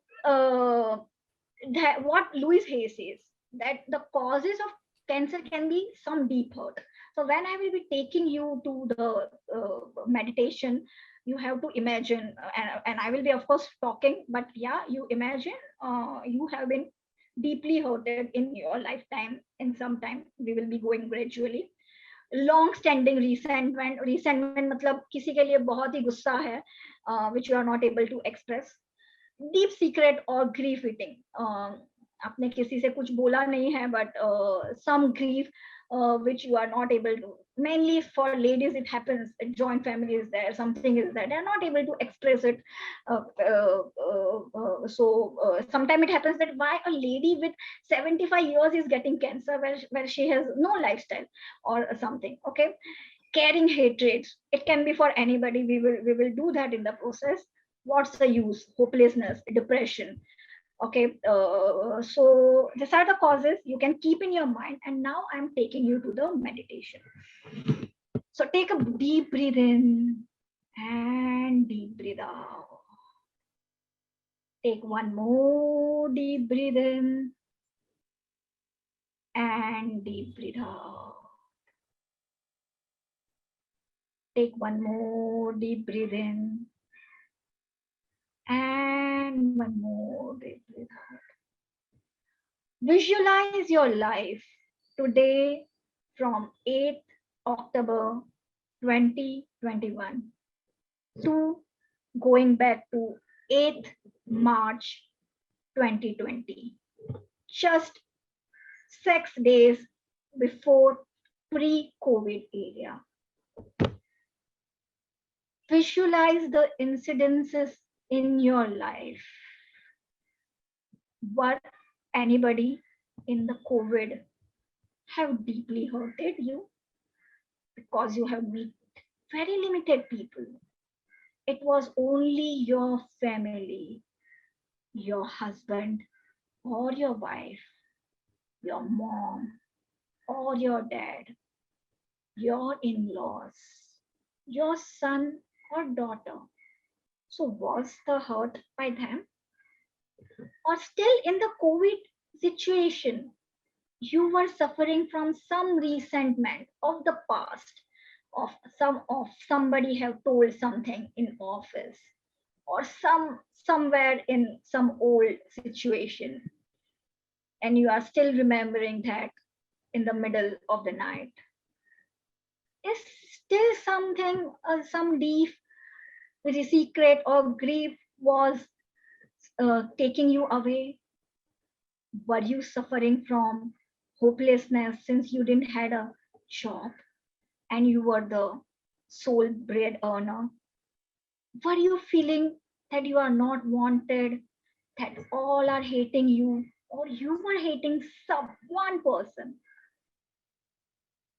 B: what Louis Hay says, that the causes of cancer can be some deep hurt. So when I will be taking you to the meditation, you have to imagine, and I will be of course talking, but yeah, you imagine you have been deeply hurted in your lifetime. In some time, we will be going gradually. Long standing resentment मतलब किसी के लिए बहुत ही गुस्सा है, which you are not able to express. Deep secret or grief eating. आपने किसी से कुछ बोला नहीं है, but some grief which you are not able to. Mainly for ladies, it happens. Joint family is there, something is there. They are not able to express it. So sometimes it happens that why a lady with 75 years is getting cancer where she has no lifestyle or something. Okay, caring hatred. It can be for anybody. We will do that in the process. What's the use? Hopelessness, depression. Okay, so these are the causes you can keep in your mind. And now I'm taking you to the meditation. So take a deep breath in and deep breath out. Take one more deep breath in and deep breath out. Take one more deep breath in and one more deep breath out. Visualize your life today from 8th October 2021 to going back to 8th March 2020. Just 6 days before pre-COVID era. Visualize the incidences in your life. What anybody in the COVID have deeply hurted you because you have met very limited people. It was only your family, your husband or your wife, your mom or your dad, your in-laws, your son or daughter. So was the hurt by them? Or still in the COVID situation, You were suffering from some resentment of the past, of somebody have told something in office, or somewhere in some old situation, and you are still remembering that in the middle of the night. Is still something, some deep secret or grief was taking you away? Were you suffering from hopelessness since you didn't had a job and you were the sole bread earner? Were you feeling that you are not wanted, that all are hating you, or you were hating some one person?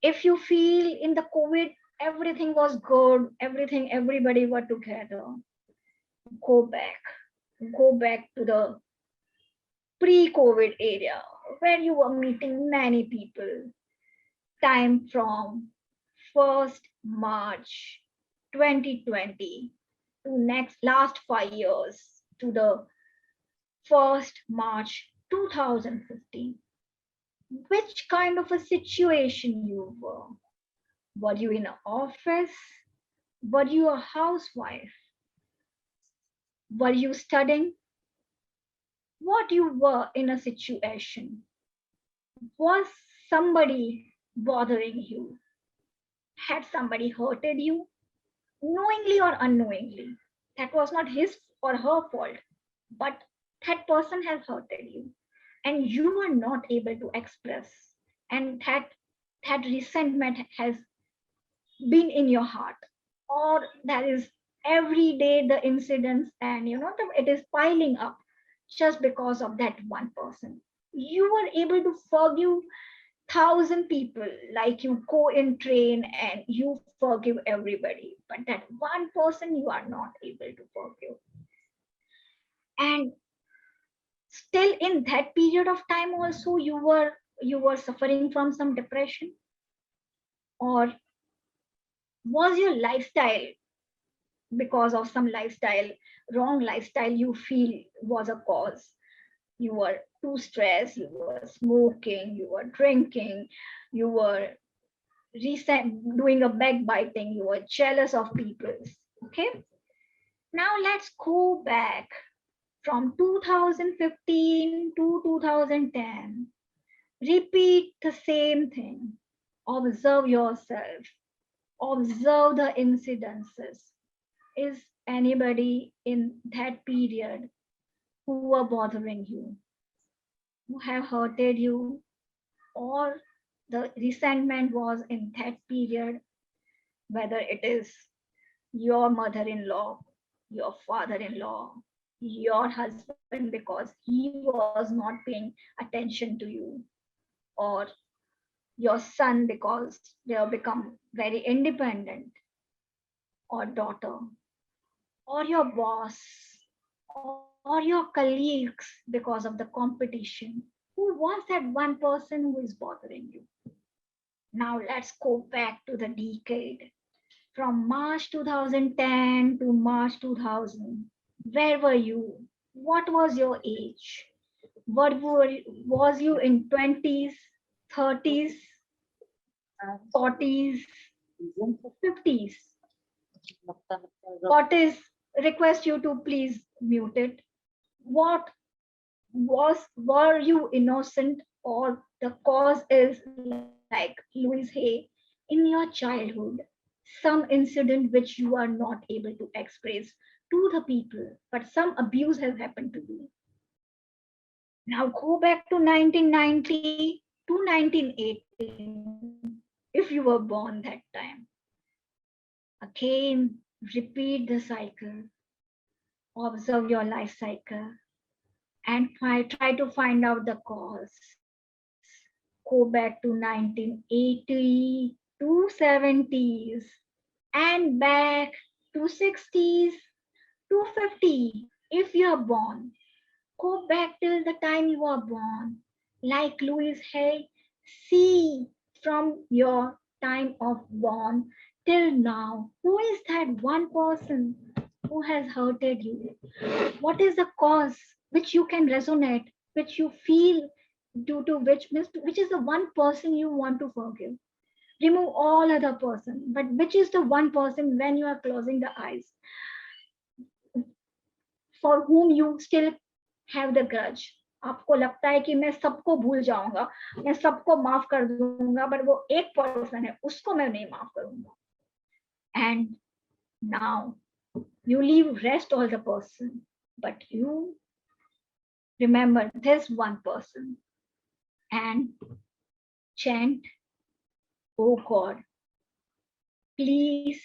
B: If you feel in the COVID everything was good, everything, everybody were together, go back. Go back to the pre-COVID area where you were meeting many people. Time from 1st March 2020 to last 5 years to the 1st March 2015. Which kind of a situation you were? Were you in an office? Were you a housewife? Were you studying? What you were in a situation? Was somebody bothering you? Had somebody hurted you? Knowingly or unknowingly? That was not his or her fault, but that person has hurted you. And you are not able to express. And that resentment has been in your heart. Or that is every day the incidents, and it is piling up just because of that one person. You were able to forgive 1,000 people, like you go in train and you forgive everybody, but that one person you are not able to forgive. And still in that period of time also you were suffering from some depression, or was your lifestyle, because of some wrong lifestyle you feel was a cause? You were too stressed, you were smoking, you were drinking, you were doing a backbiting, you were jealous of people. Okay, now let's go back from 2015 to 2010. Repeat the same thing. Observe yourself, observe the incidences. Is anybody in that period who were bothering you, who have hurted you, or the resentment was in that period, whether it is your mother-in-law, your father-in-law, your husband because he was not paying attention to you, or your son because they have become very independent, or daughter, or your boss, or your colleagues because of the competition. Who was that one person who is bothering you? Now let's go back to the decade from March 2010 to March 2000. Where were you? What was your age? Was you in 20s, 30s, 40s, 50s? What is, request you to please mute it. What were you innocent, or the cause is like Louis Hay in your childhood, some incident which you are not able to express to the people, but some abuse has happened to you? Now go back to 1990 to 1918, if you were born that time. Again, repeat the cycle. Observe your life cycle and try to find out the cause. Go back to 1980 to 70s and back to 60s to 50. If you are born, go back till the time you are born. Like Louis Hay, see from your time of born till now, who is that one person who has hurted you? What is the cause which you can resonate, which you feel due to which is the one person you want to forgive. Remove all other person, but which is the one person when you are closing the eyes for whom you still have the grudge. आपको लगता है कि मैं सबको भूल जाऊंगा, मैं सबको माफ कर दूंगा, but वो एक पर्सन है, उसको मैं नहीं माफ करूंगा. And now you leave rest all the person, but you remember this one person and chant, oh God, please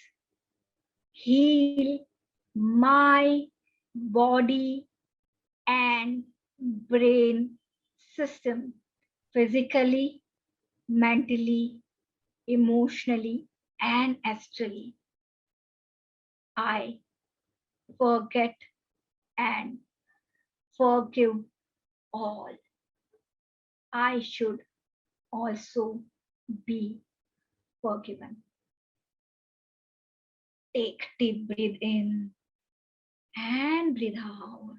B: heal my body and brain system, physically, mentally, emotionally, and astrally. I forget and forgive all. I should also be forgiven. Take deep breath in and breathe out.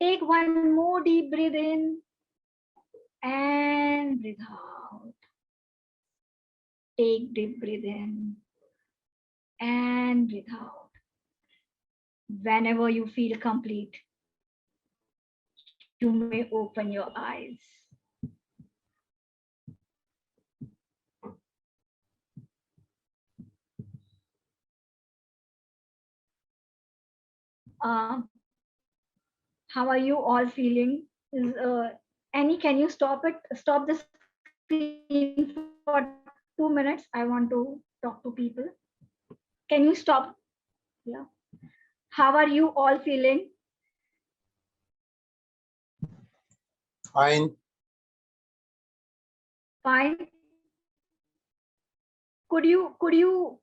B: Take one more deep breath in and breathe out. Take deep breath in and breathe out. Whenever you feel complete, you may open your eyes. How are you all feeling? Annie, can you stop it? Stop the screen for 2 minutes. I want to talk to people. Can you stop? Yeah. How are you all feeling?
L: Fine.
B: Fine. Could you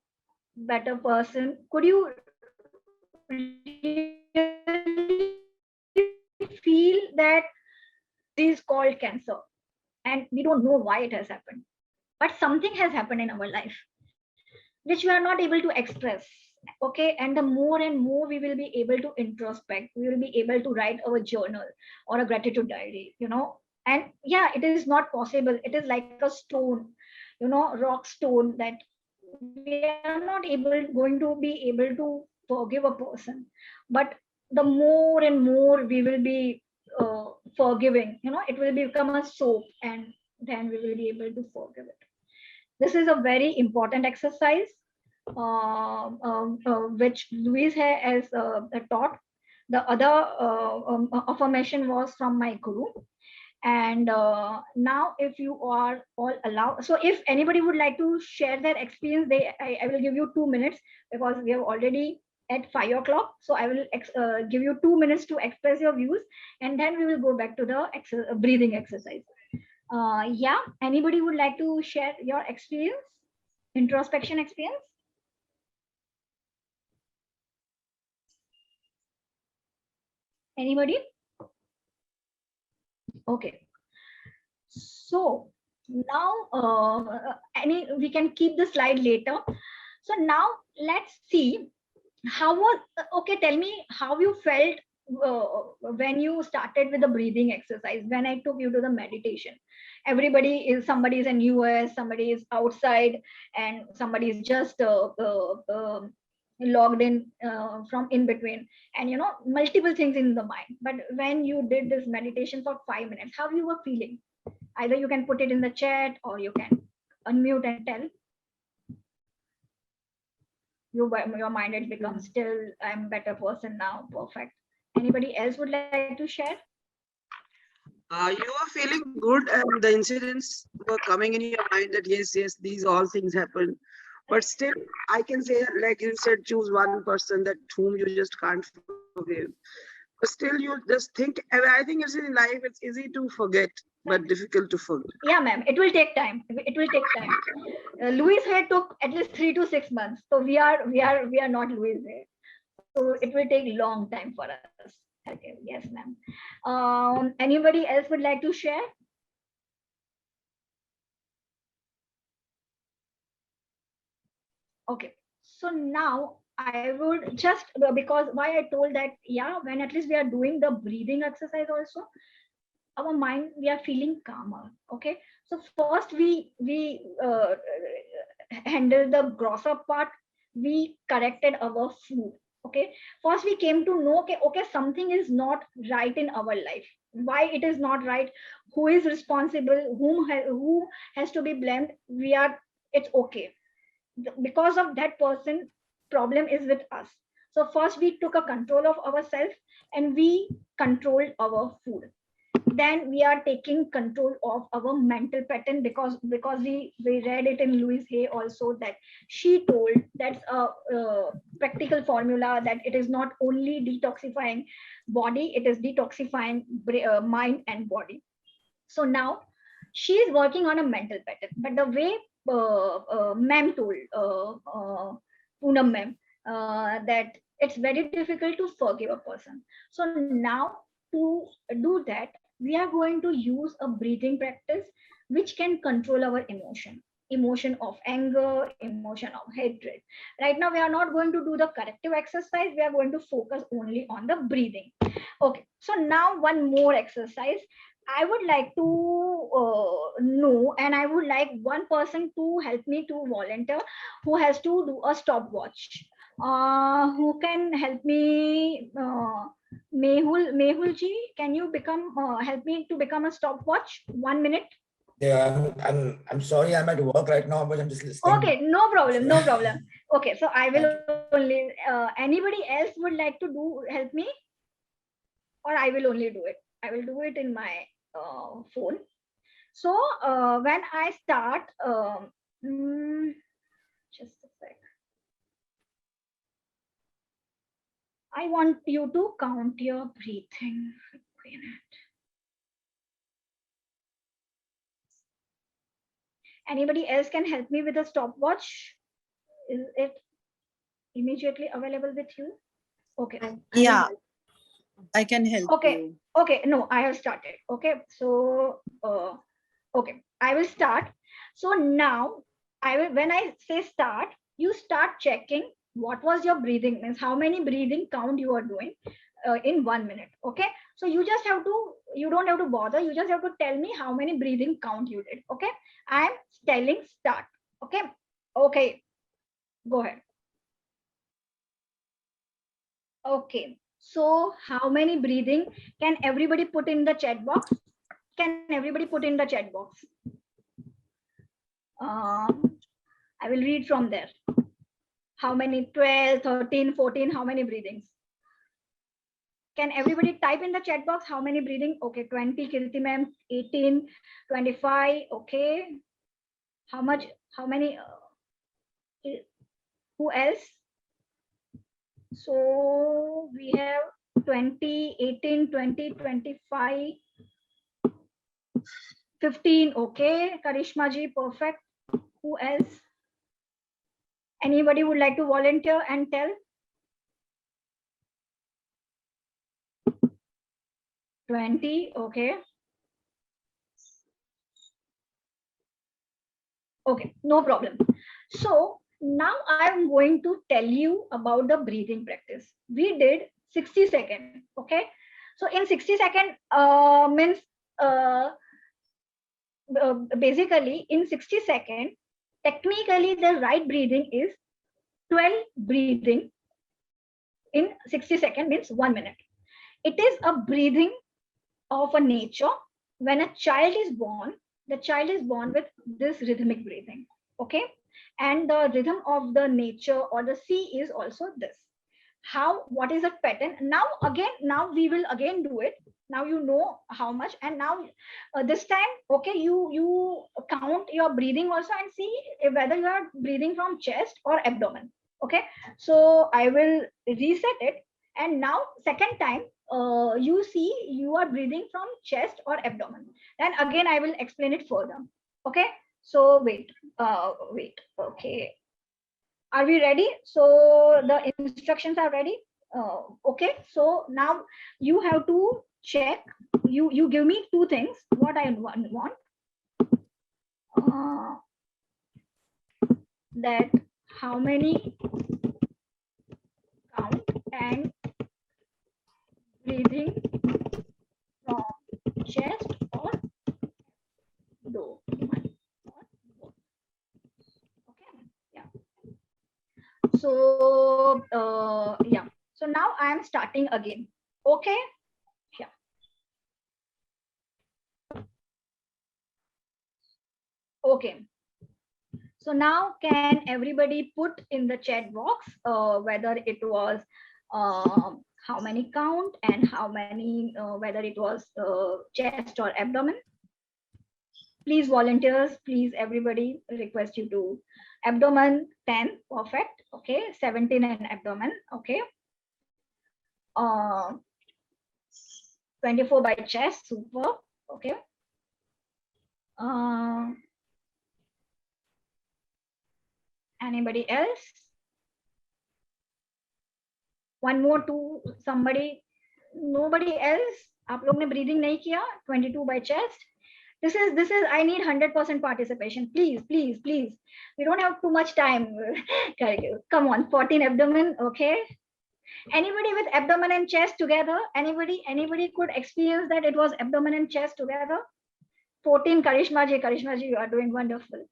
B: better person, could you really feel that this is called cancer and we don't know why it has happened, but something has happened in our life which we are not able to express. Okay, and the more and more we will be able to introspect, we will be able to write our journal or a gratitude diary, and yeah, it is not possible. It is like a stone, rock stone, that we are not going to be able to forgive a person, but the more and more we will be forgiving, it will become a soap, and then we will be able to forgive it. This is a very important exercise which Louise has taught. The other affirmation was from my guru. And now if you are all allowed, so if anybody would like to share their experience, I will give you 2 minutes, because we have already at 5 o'clock. So I will give you 2 minutes to express your views, and then we will go back to the breathing exercise. Yeah, anybody would like to share your experience, introspection experience? Anybody? Okay. So now, we can keep the slide later. So now let's see how was, okay, tell me how you felt when you started with the breathing exercise, when I took you to the meditation. Somebody is in US, somebody is outside, and somebody is just logged in from in between, and multiple things in the mind. But when you did this meditation for 5 minutes, how you were feeling? Either you can put it in the chat or you can unmute and tell. Your mind has become still. I'm a better person now. Perfect. Anybody else would like to share?
G: You were feeling good, and the incidents were coming in your mind that yes, these all things happen. But still, I can say, like you said, choose one person that whom you just can't forgive. But still, you just think. I think it's in life. It's easy to forget, but difficult to forget.
B: Yeah, ma'am. It will take time. It will take time. Louise Hay took at least 3 to 6 months. So we are not Louise Hay. So it will take long time for us. Okay. Yes, ma'am. Anybody else would like to share? Okay. So now I would just, because why I told that, yeah, when at least we are doing the breathing exercise also, our mind, we are feeling calmer. Okay, so first we handle the grosser part. We corrected our food. Okay, first we came to know, okay, something is not right in our life. Why it is not right? Who is responsible? Who has to be blamed? We are. It's okay. Because of that person, problem is with us. So first we took a control of ourselves and we controlled our food. Then we are taking control of our mental pattern, because we read it in Louise Hay also, that she told that's a practical formula, that it is not only detoxifying body, it is detoxifying mind and body. So now she is working on a mental pattern. But the way ma'am told, Poonam ma'am, that it's very difficult to forgive a person. So now, to do that, we are going to use a breathing practice which can control our emotion of anger, emotion of hatred. Right now we are not going to do the corrective exercise, we are going to focus only on the breathing. Okay, so now one more exercise I would like to know, and I would like one person to help me to volunteer who has to do a stopwatch. Who can help me? Mehul ji, can you help me to become a stopwatch? 1 minute.
F: Yeah, I'm sorry, I'm at work right now, but I'm just listening.
B: Okay, no problem, no problem. Okay, so I will only. Anybody else would like to help me, or I will only do it. I will do it in my phone. So when I start, just a sec. I want you to count your breathing. Anybody else can help me with a stopwatch? Is it immediately available with you? Okay.
I: Yeah, I can help you.
B: Okay, no, I have started. Okay, so okay, I will start. So now when I say start, you start checking what was your breathing, means how many breathing count you are doing in 1 minute. Okay, so you don't have to bother, you just have to tell me how many breathing count you did. Okay, I am telling start. Okay, go ahead. Okay, so how many breathing can everybody put in the chat box? Can everybody put in the chat box? I will read from there. How many? 12, 13, 14, how many breathings? Can everybody type in the chat box how many breathing? Okay, 20, Kirti ma'am, 18, 25, okay. How much, how many, who else? So we have 20, 18, 20, 25, 15, okay. Karishma ji, perfect. Who else? Anybody would like to volunteer and tell? 20, okay. Okay, no problem. So now I'm going to tell you about the breathing practice. We did 60 seconds, okay? So in 60 seconds means basically in 60 seconds, technically the right breathing is 12 breathing in 60 seconds, means 1 minute. It is a breathing of a nature. When a child is born, the child is born with this rhythmic breathing, okay? And the rhythm of the nature or the sea is also this. What is a pattern? Now we will again do it. Now you know how much, and now this time, okay, you count your breathing also and see whether you are breathing from chest or abdomen. Okay, so I will reset it, and now second time you see you are breathing from chest or abdomen. Then again I will explain it further. Okay, so wait, okay, are we ready? So the instructions are ready. Okay, so now you have to check. You give me two things. What I want. That how many count and breathing from chest now I am starting again. Okay. Yeah. Okay. So now can everybody put in the chat box whether it was how many count and how many whether it was chest or abdomen. Please volunteers, please everybody, request you to abdomen 10, perfect. Okay, 17 and abdomen. Okay. 24 by chest, super. Okay. Anybody else? One more to somebody. Nobody else. आप लोग ने breathing नहीं किया. 22 by chest. This is I need 100% participation. Please. We don't have too much time. Come on, 14 abdomen. Okay. Anybody with abdomen and chest together? Anybody could experience that it was abdomen and chest together? 14, Karishma ji, you are doing wonderful.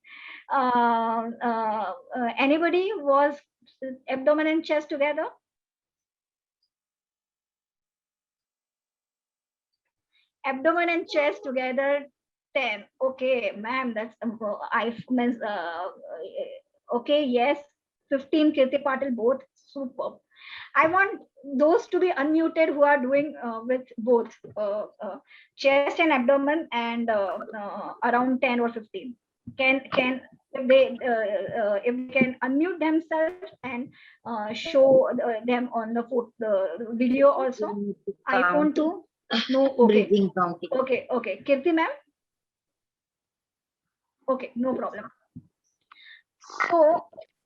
B: Anybody was abdomen and chest together? Abdomen and chest together, 10. Okay, ma'am, that's I means okay, yes, 15, Kirti Patil, both superb. I want those to be unmuted who are doing with both chest and abdomen and around 10 or 15. Can if they can unmute themselves and show them on the video also. iPhone 2. No, okay. Okay. Kirti ma'am. Okay, no problem.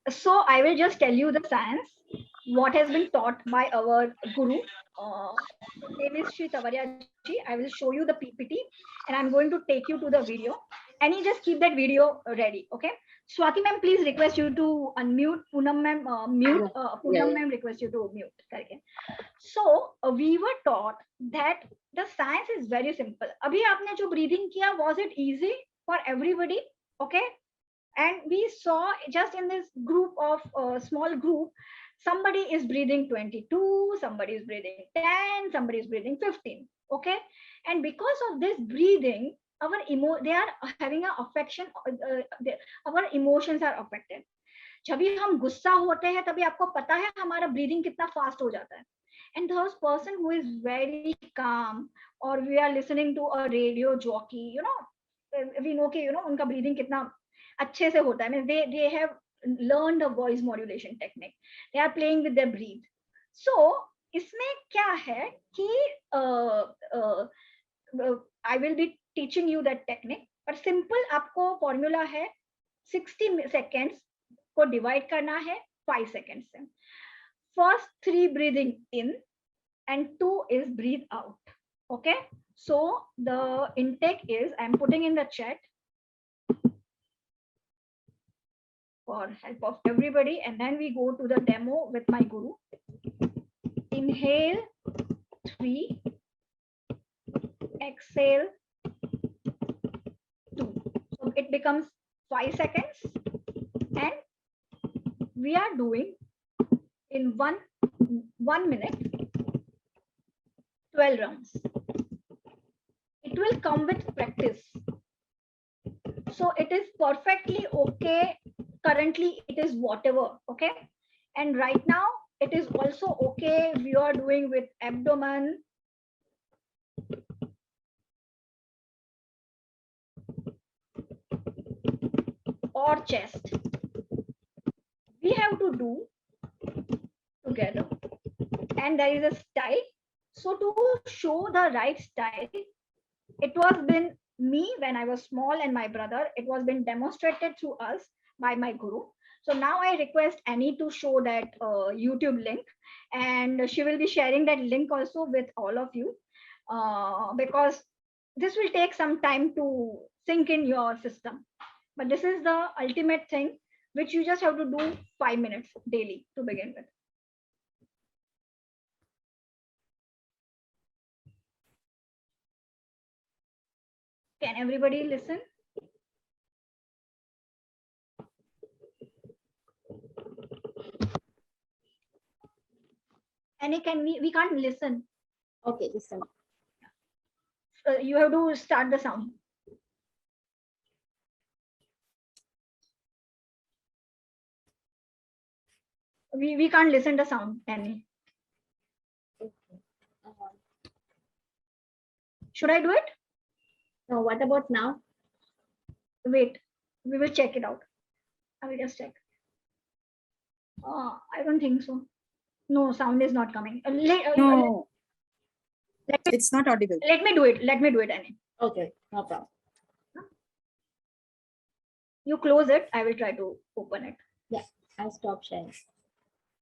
B: So I will just tell you the science, what has been taught by our guru. Name is Shri Tavaria ji. I will show you the PPT and I'm going to take you to the video. And you just keep that video ready, okay? Swati ma'am, please request you to unmute. Poonam ma'am, mute. Poonam ma'am, request you to mute. Okay. So we were taught that the science is very simple. Abhi aapne jo breathing kiya, was it easy for everybody? Okay. And we saw just in this group of small group, somebody is breathing 22, somebody is breathing 10, somebody is breathing 15. Okay. And because of this breathing, they are having an affection, our emotions are affected. जब भी हम गुस्सा होते हैं तभी आपको पता है हमारा breathing कितना fast हो जाता है. And those person who is very calm, or we are listening to a radio jockey, you know, we know कि उनका breathing कितना अच्छे से होता है. I mean, they have learned a voice modulation technique. They are playing with their breath. So इसमें क्या है कि I will be teaching you that technique. पर simple आपको formula है 60 seconds को divide करना है 5 seconds से. First 3 breathing in and 2 is breathe out. Okay. So the intake is, I'm putting in the chat for help of everybody, and then we go to the demo with my guru. Inhale 3, exhale 2. So it becomes 5 seconds, and we are doing in one minute 12 rounds. It will come with practice. So it is perfectly okay. Currently it is whatever, okay? And right now it is also okay. We are doing with abdomen, or chest. We have to do together, and there is a style. So to show the right style, it was been me when I was small and my brother, it was been demonstrated to us by my guru. So now I request Annie to show that YouTube link, and she will be sharing that link also with all of you, because this will take some time to sink in your system. But this is the ultimate thing which you just have to do 5 minutes daily to begin with. Can everybody listen? Annie, we can't listen.
A: Okay, just a minute.
B: You have to start the sound. We can't listen the sound, Annie.
A: Okay.
B: Should I do it?
A: No, what about now?
B: Wait, we will check it out. I will just check. I don't think so. No, sound is not coming.
I: No, it's not audible.
B: Let me do it. Let me do it, Annie.
A: Okay, no problem.
B: You close it. I will try to open it.
A: Yeah, I'll stop sharing.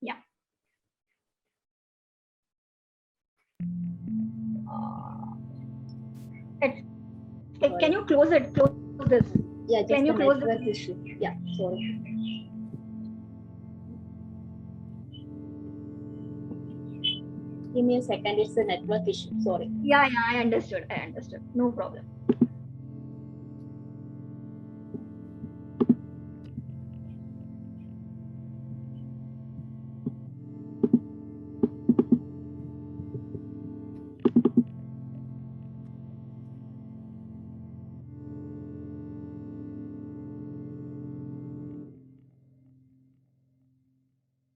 B: Yeah. Can you close it? Close this.
A: Yeah, just
B: can you close
A: network issue. Yeah, sorry. Give me a second. It's a network issue. Sorry.
B: Yeah, I understood. No problem.